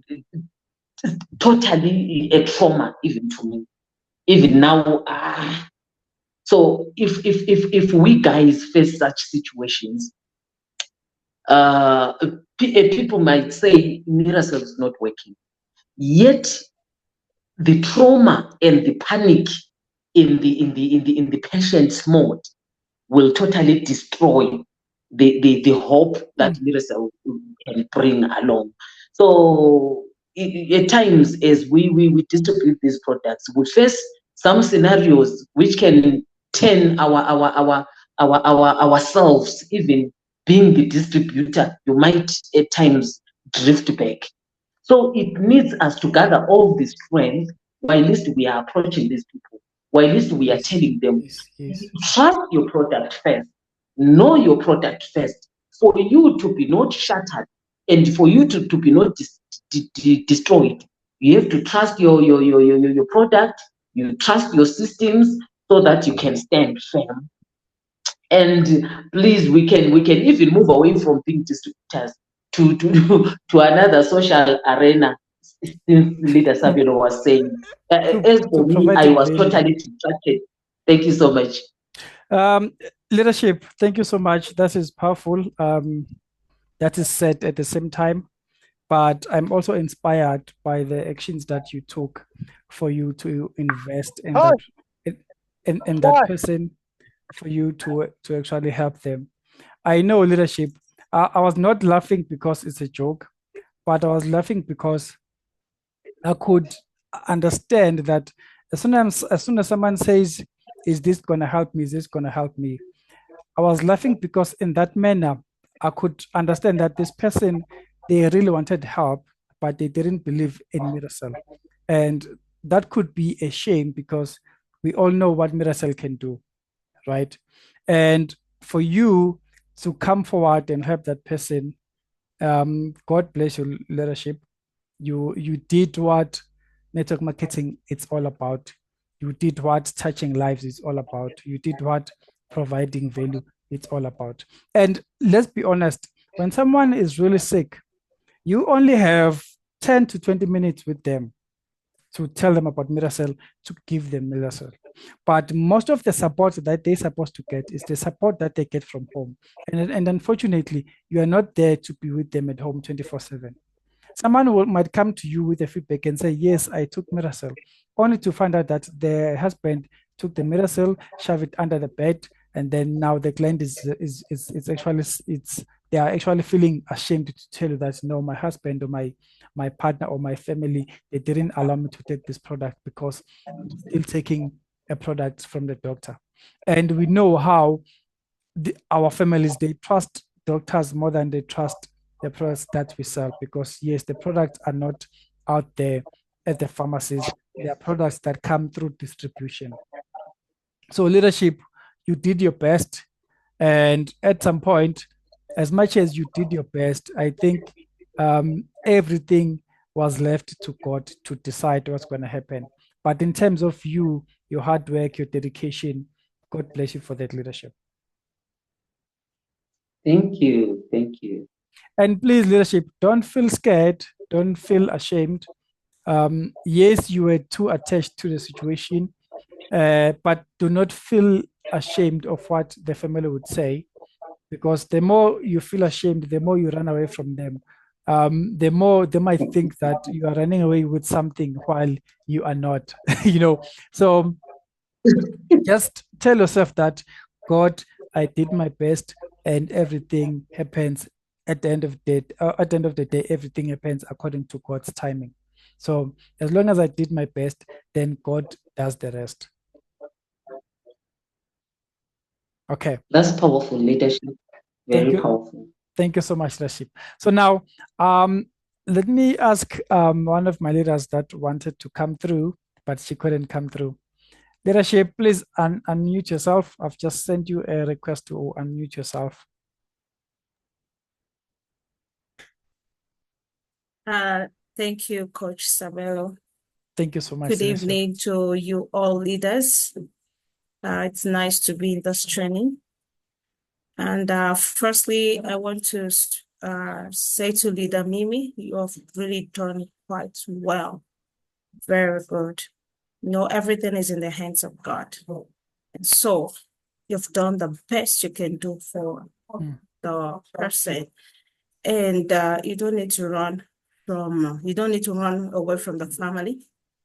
totally a trauma even to me. Even now, so if we guys face such situations, people might say Miracell is not working. Yet the trauma and the panic in the patient's mode will totally destroy the hope that Miracell can bring along. So at times, as we distribute these products, we face some scenarios which can turn ourselves, even being the distributor, you might at times drift back. So it needs us to gather all this strength while least we are approaching these people, while least we are telling them, Yes. trust your product first, know your product first, for you to be not shattered and for you to be not destroyed. You have to trust your product, you trust your systems so that you can stand firm. And please, we can even move away from being distributors to another social arena, since leader Sabelo was saying. As To for me, I providing was value. totally distracted. Thank you so much. Leadership, thank you so much. That is powerful. That is said at the same time, but I'm also inspired by the actions that you took for you to invest in that in that person, for you to actually help them. I know leadership. I was not laughing because it's a joke, but I was laughing because I could understand that as soon as someone says, "Is this going to help me? Is this going to help me?" I was laughing because in that manner, I could understand that this person, they really wanted help, but they didn't believe in Miracell. And that could be a shame because we all know what Miracell can do, right? And for you to come forward and help that person, God bless your leadership. You did what network marketing it's all about. You did what touching lives is all about. You did what providing value it's all about. And let's be honest, when someone is really sick, you only have 10 to 20 minutes with them to tell them about Miracell, to give them Miracell. But most of the support that they're supposed to get is the support that they get from home. And unfortunately, you are not there to be with them at home 24/7. Someone might come to you with a feedback and say, "Yes, I took Miracell," only to find out that their husband took the Miracell, shoved it under the bed, and then now the client is actually they are actually feeling ashamed to tell you that no, my husband or my partner or my family, they didn't allow me to take this product because I'm still taking a product from the doctor. And we know how our families, they trust doctors more than they trust the products that we sell, because yes, the products are not out there at the pharmacies. They are products that come through distribution. So leadership, you did your best. And at some point, as much as you did your best, I think everything was left to God to decide what's going to happen. But in terms of you, your hard work, your dedication, God bless you for that leadership. Thank you. Thank you. And please, leadership, don't feel scared. Don't feel ashamed. Yes, you were too attached to the situation, but do not feel ashamed of what the family would say, because the more you feel ashamed, the more you run away from them. The more they might think that you are running away with something while you are not, So just tell yourself that, God, I did my best, and everything happens at the end of the day. At the end of the day, everything happens according to God's timing. So as long as I did my best, then God does the rest. Okay. That's powerful leadership. Very powerful. Thank you so much, Rashid. So now, let me ask one of my leaders that wanted to come through, but she couldn't come through. Leadership, please unmute yourself. I've just sent you a request to unmute yourself. Thank you, Coach Sabelo. Thank you so much. Good evening to you all leaders. It's nice to be in this training. And firstly, I want to say to Leader Mimi, you have really done quite well. Very good. Everything is in the hands of God. And so you've done the best you can do for the person. And you don't need to run away from the family.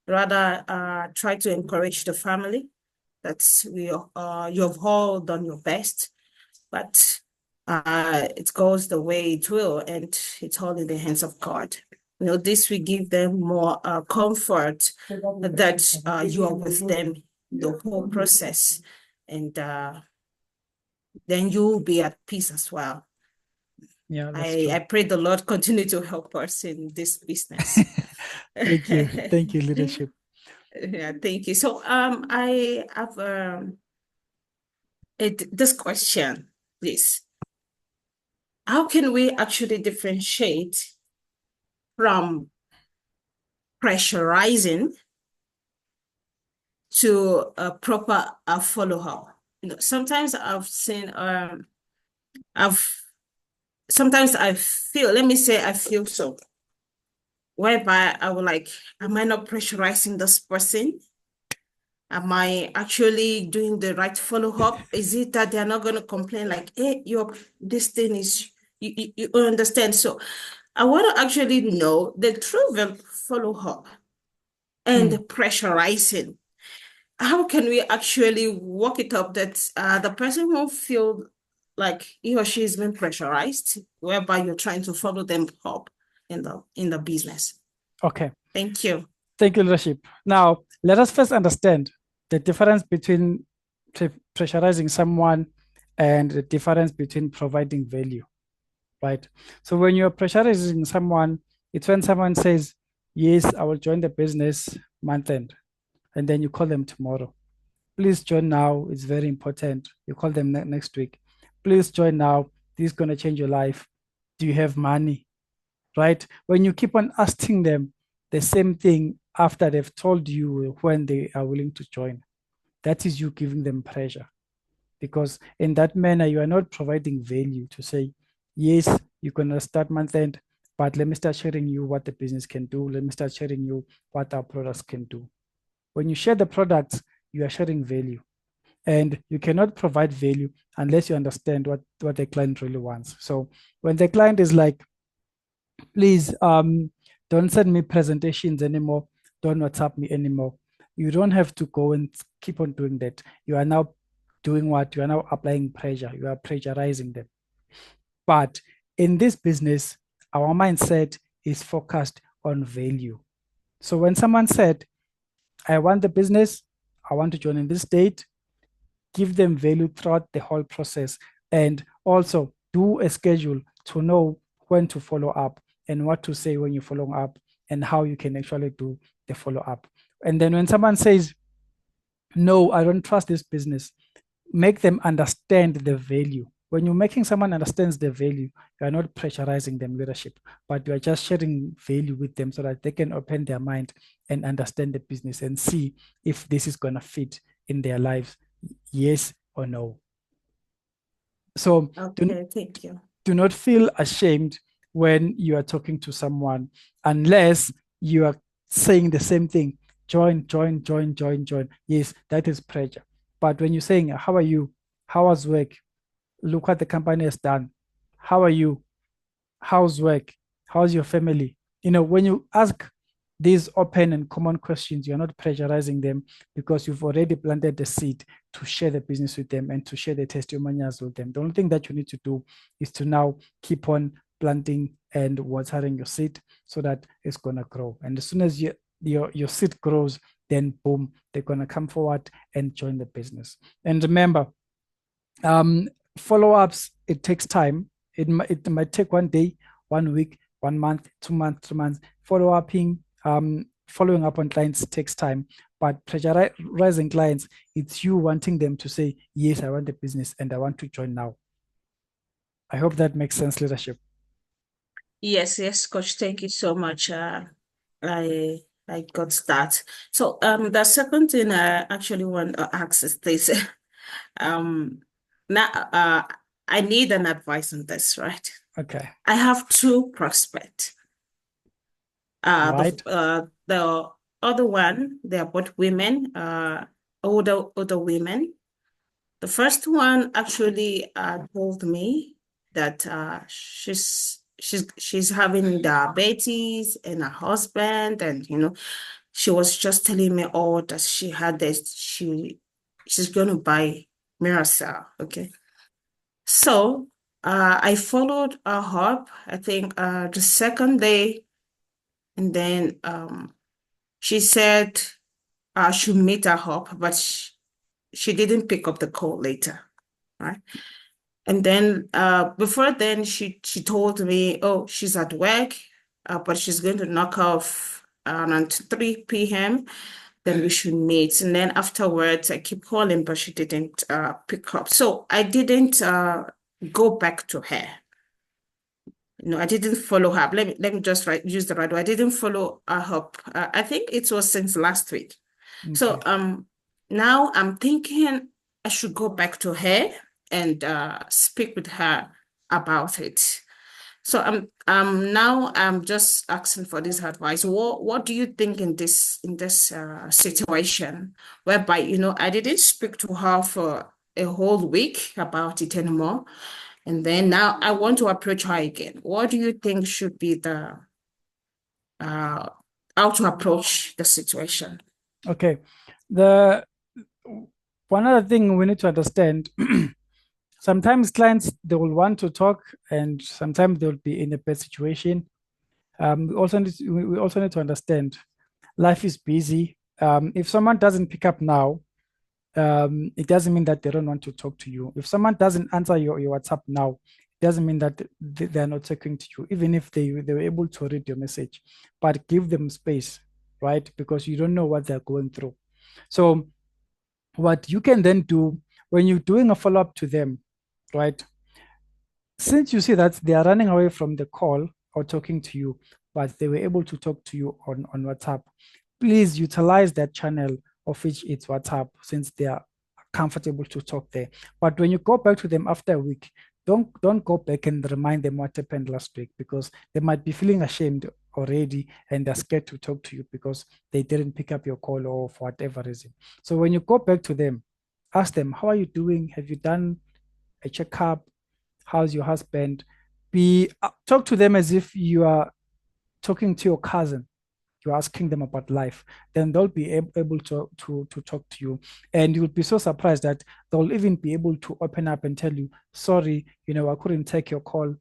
Rather, try to encourage the family That's you have all done your best, but it goes the way it will, and it's all in the hands of God. This will give them more comfort that you are with them the whole process, and then you will be at peace as well. Yeah, I pray the Lord continue to help us in this business. Thank you, leadership. Yeah, thank you. So I have this question, please. How can we actually differentiate from pressurizing to a proper follow-up? Sometimes I've seen sometimes I feel, let me say I feel so, whereby I will like, am I not pressurizing this person? Am I actually doing the right follow-up? Is it that they're not going to complain like, hey, this thing is, you understand? So I want to actually know the true follow-up and pressurizing. How can we actually work it up that the person won't feel like he or she is being pressurized, whereby you're trying to follow them up in the business? Okay. Thank you. Thank you, leadership. Now, let us first understand the difference between pressurizing someone and the difference between providing value, right? So when you're pressurizing someone, it's when someone says, yes, I will join the business month end, and then you call them tomorrow. Please join now. It's very important. You call them next week. Please join now. This is going to change your life. Do you have money? Right? When you keep on asking them the same thing after they've told you when they are willing to join, that is you giving them pressure. Because in that manner, you are not providing value to say, yes, you're going to start month end, but let me start sharing you what the business can do. Let me start sharing you what our products can do. When you share the products, you are sharing value. And you cannot provide value unless you understand what the client really wants. So when the client is like, please don't send me presentations anymore, don't WhatsApp me anymore, you don't have to go and keep on doing that. You are now doing what? You are now applying pressure. You are pressurizing them. But in this business, our mindset is focused on value. So when someone said, I want the business, I want to join in this date, give them value throughout the whole process, and also do a schedule to know when to follow up and what to say when you follow up and how you can actually do the follow up. And then when someone says, no, I don't trust this business, make them understand the value. When you're making someone understands the value, you are not pressurizing them leadership, but you are just sharing value with them so that they can open their mind and understand the business and see if this is going to fit in their lives, yes or no. So okay, thank you. Do not feel ashamed when you are talking to someone unless you are saying the same thing. Join. Yes, that is pressure. But when you're saying, how are you? How was work? Look what the company has done. How are you? How's work? How's your family? When you ask these open and common questions, you're not pressurizing them because you've already planted the seed to share the business with them and to share the testimonials with them. The only thing that you need to do is to now keep on planting and watering your seed so that it's going to grow. And as soon as your seed grows, then boom, they're going to come forward and join the business. And remember, follow-ups, it takes time. It might take 1 day, 1 week, 1 month, 2 months, 3 months. Following up on clients takes time, but pressurizing clients, it's you wanting them to say, yes, I want the business and I want to join now. I hope that makes sense, leadership. Yes, Coach. Thank you so much. I got that. So the second thing I actually want to ask is this. Now I need an advice on this, right? Okay. I have 2 prospects. Right. The other one, they are both women, older women. The first one actually told me that she's having diabetes and a husband, and she was just telling me all that she had this. she's going to buy Miracell. Okay. So I followed her up, I think the second day, and then she said I should meet her up, but she didn't pick up the call later, right? And then before then, she told me, oh, she's at work, but she's going to knock off around 3 p.m. Then we should meet. And then afterwards, I keep calling, but she didn't pick up. So I didn't go back to her. No, I didn't follow her up. Let me just use the right word. I didn't follow her up. I think it was since last week. Okay. So now I'm thinking I should go back to her and speak with her about it. So I'm just asking for this advice. What do you think in this situation whereby I didn't speak to her for a whole week about it anymore, and then now I want to approach her again. What do you think should be the how to approach the situation? Okay. The one other thing we need to understand, sometimes clients, they will want to talk and sometimes they'll be in a bad situation. We also need to understand life is busy. If someone doesn't pick up now, it doesn't mean that they don't want to talk to you. If someone doesn't answer your WhatsApp now, it doesn't mean that they're not talking to you, even if they were able to read your message. But give them space, right? Because you don't know what they're going through. So what you can then do when you're doing a follow-up to them, right? Since you see that they are running away from the call or talking to you, but they were able to talk to you on WhatsApp, please utilize that channel, of which it's WhatsApp, since they are comfortable to talk there. But when you go back to them after a week, don't go back and remind them what happened last week, because they might be feeling ashamed already and they're scared to talk to you because they didn't pick up your call or for whatever reason. So when you go back to them, ask them, how are you doing? Have you done a checkup? How's your husband? Talk to them as if you are talking to your cousin. You're asking them about life. Then they'll be able to talk to you, and you'll be so surprised that they'll even be able to open up and tell you, sorry, I couldn't take your call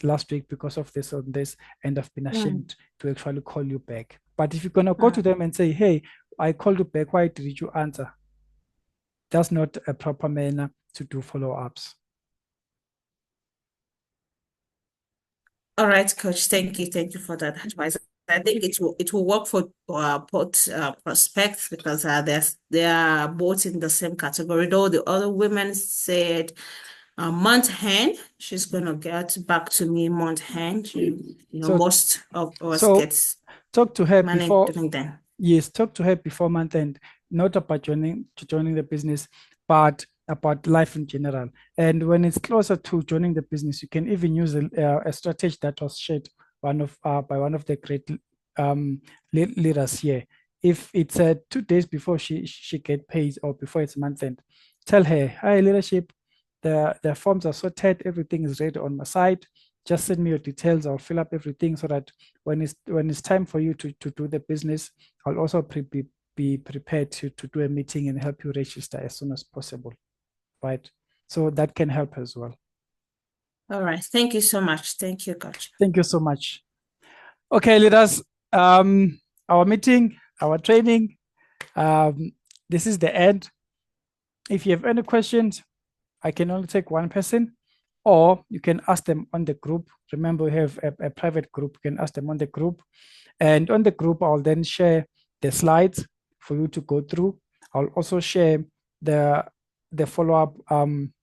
last week because of this or this, and I've been ashamed to actually call you back. But if you're gonna go to them and say, hey, I called you back, why did you answer? That's not a proper manner to do follow-ups. All right, Coach. Thank you. Thank you for that advice. I think it will work for both prospects, because they are both in the same category. Though the other women said month end, she's gonna get back to me month end. So- most of us so gets talk to her managed before. during then. Yes, talk to her before month end, not about joining the business, but about life in general. And when it's closer to joining the business, you can even use a strategy that was shared by one of the great leaders here. If it's 2 days before she get paid or before it's month end, tell her, hi leadership, the forms are sorted, everything is ready on my side. Just send me your details. I'll fill up everything so that when it's time for you to do the business, I'll also be prepared to do a meeting and help you register as soon as possible, right? So that can help as well. All right. Thank you so much. Thank you, Coach. Thank you so much. Okay, leaders, our meeting, our training, this is the end. If you have any questions, I can only take one person, or you can ask them on the group. Remember, we have a private group. You can ask them on the group. And on the group, I'll then share the slides for you to go through. I'll also share the follow-up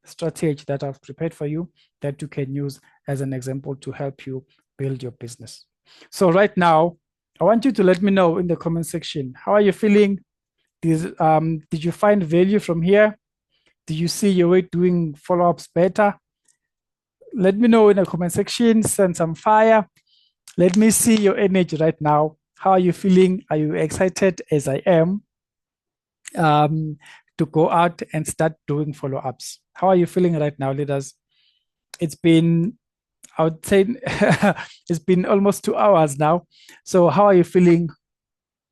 strategy that I've prepared for you that you can use as an example to help you build your business. So right now, I want you to let me know in the comment section, how are you feeling? Did you find value from here? Do you see your way doing follow-ups better? Let me know in the comment section, send some fire. Let me see your energy right now. How are you feeling? Are you excited as I am to go out and start doing follow-ups? How are you feeling right now, leaders? It's been, I would say, it's been almost 2 hours now. So how are you feeling?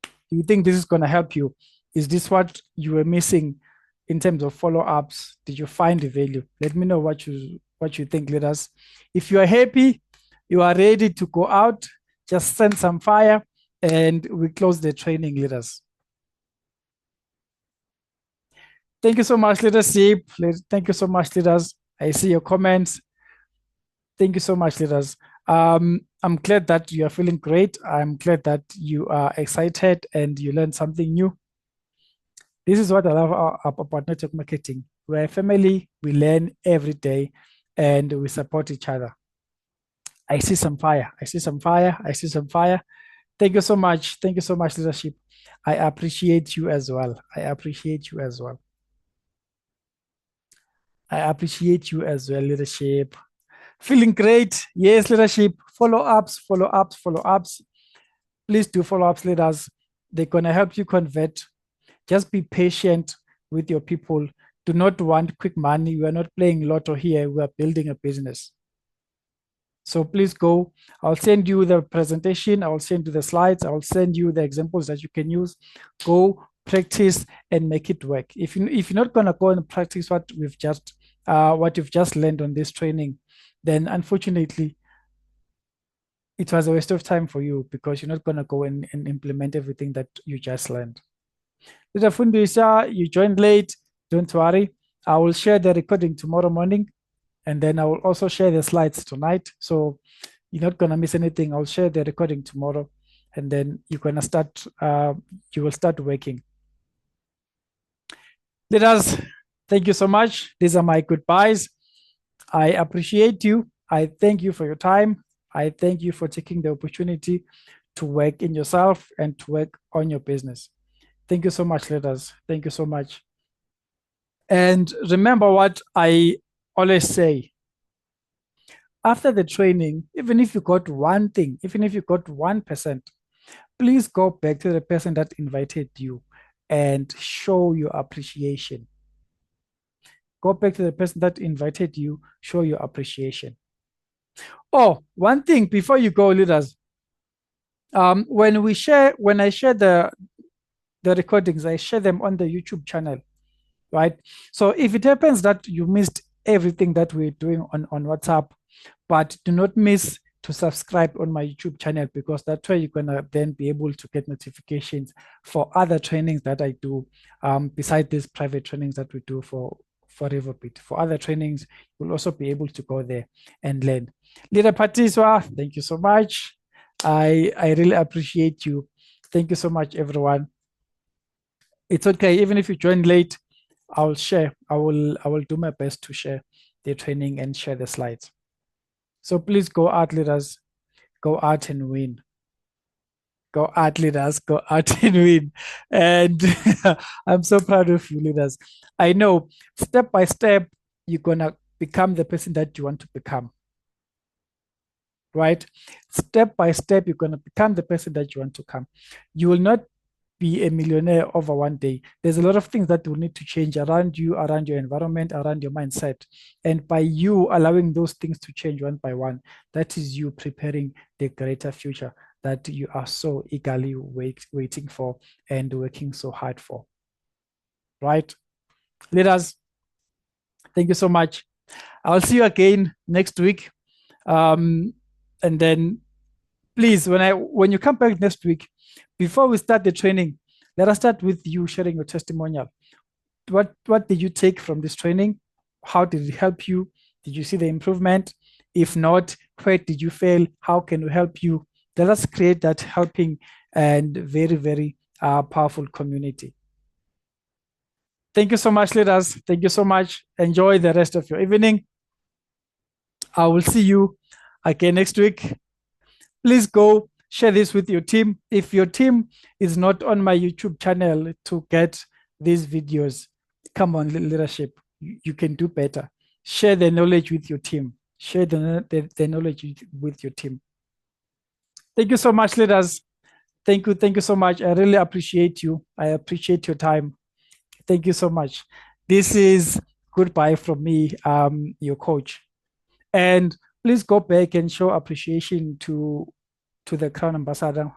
Do you think this is going to help you? Is this what you were missing in terms of follow-ups? Did you find the value? Let me know what you think, leaders. If you are happy, you are ready to go out, just send some fire and we close the training, leaders. Thank you so much, leadership. Thank you so much, leaders. I see your comments. Thank you so much, leaders. I'm glad that you are feeling great. I'm glad that you are excited and you learned something new. This is what I love about network marketing. We're a family, we learn every day, and we support each other. I see some fire. I see some fire. I see some fire. Thank you so much. Thank you so much, leadership. I appreciate you as well. I appreciate you as well. I appreciate you as well, leadership. Feeling great. Yes, leadership. Follow-ups, follow-ups, follow-ups. Please do follow-ups, leaders. They're going to help you convert. Just be patient with your people. Do not want quick money. We are not playing lotto here. We are building a business. So please go. I'll send you the presentation. I'll send you the slides. I'll send you the examples that you can use. Go practice and make it work. If you're not going to go and practice what you've just learned on this training, then unfortunately, it was a waste of time for you because you're not going to go and implement everything that you just learned. You joined late. Don't worry. I will share the recording tomorrow morning. And then I will also share the slides tonight. So you're not going to miss anything. I'll share the recording tomorrow. And then you're going to start, you will start working. Leaders, thank you so much. These are my goodbyes. I appreciate you. I thank you for your time. I thank you for taking the opportunity to work in yourself and to work on your business. Thank you so much, leaders. Thank you so much. And remember what I always say. After the training, even if you got one thing, even if you got 1%, please go back to the person that invited you and show your appreciation. Go back to the person that invited you, show your appreciation. Oh, one thing before you go, leaders. When I share the recordings, I share them on the YouTube channel, right? So if it happens that you missed everything that we're doing on WhatsApp, but do not miss to subscribe on my YouTube channel, because that's where you're gonna then be able to get notifications for other trainings that I do, besides these private trainings that we do for Revoobit. For other trainings, you'll also be able to go there and learn. Leader Patiswa, thank you so much. I really appreciate you. Thank you so much, everyone. It's okay, even if you joined late, I'll share. I will do my best to share the training and share the slides. So please go out, leaders. Go out and win. Go out, leaders. Go out and win. And I'm so proud of you, leaders. I know step by step, you're going to become the person that you want to become. Right? Step by step, you're going to become the person that you want to become. You will not be a millionaire over one day. There's a lot of things that will need to change around you, around your environment, around your mindset. And by you allowing those things to change one by one, that is you preparing the greater future that you are so eagerly waiting for and working so hard for. Right? Leaders, thank you so much. I'll see you again next week. And then please, when you come back next week, before we start the training, let us start with you sharing your testimonial. What did you take from this training? How did it help you? Did you see the improvement? If not, where did you fail? How can we help you? Let us create that helping and very, very powerful community. Thank you so much, leaders. Thank you so much. Enjoy the rest of your evening. I will see you again next week. Please go share this with your team. If your team is not on my YouTube channel to get these videos, come on, leadership, you can do better. Share the knowledge with your team. Share the knowledge with your team. Thank you so much, leaders. Thank you so much. I really appreciate you. I appreciate your time. Thank you so much. This is goodbye from me, your coach. And please go back and show appreciation to the Crown Ambassador,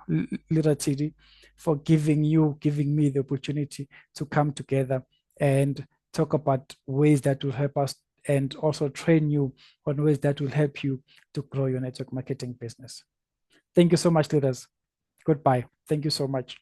Leader Tidi, for giving me the opportunity to come together and talk about ways that will help us and also train you on ways that will help you to grow your network marketing business. Thank you so much, leaders. Goodbye. Thank you so much.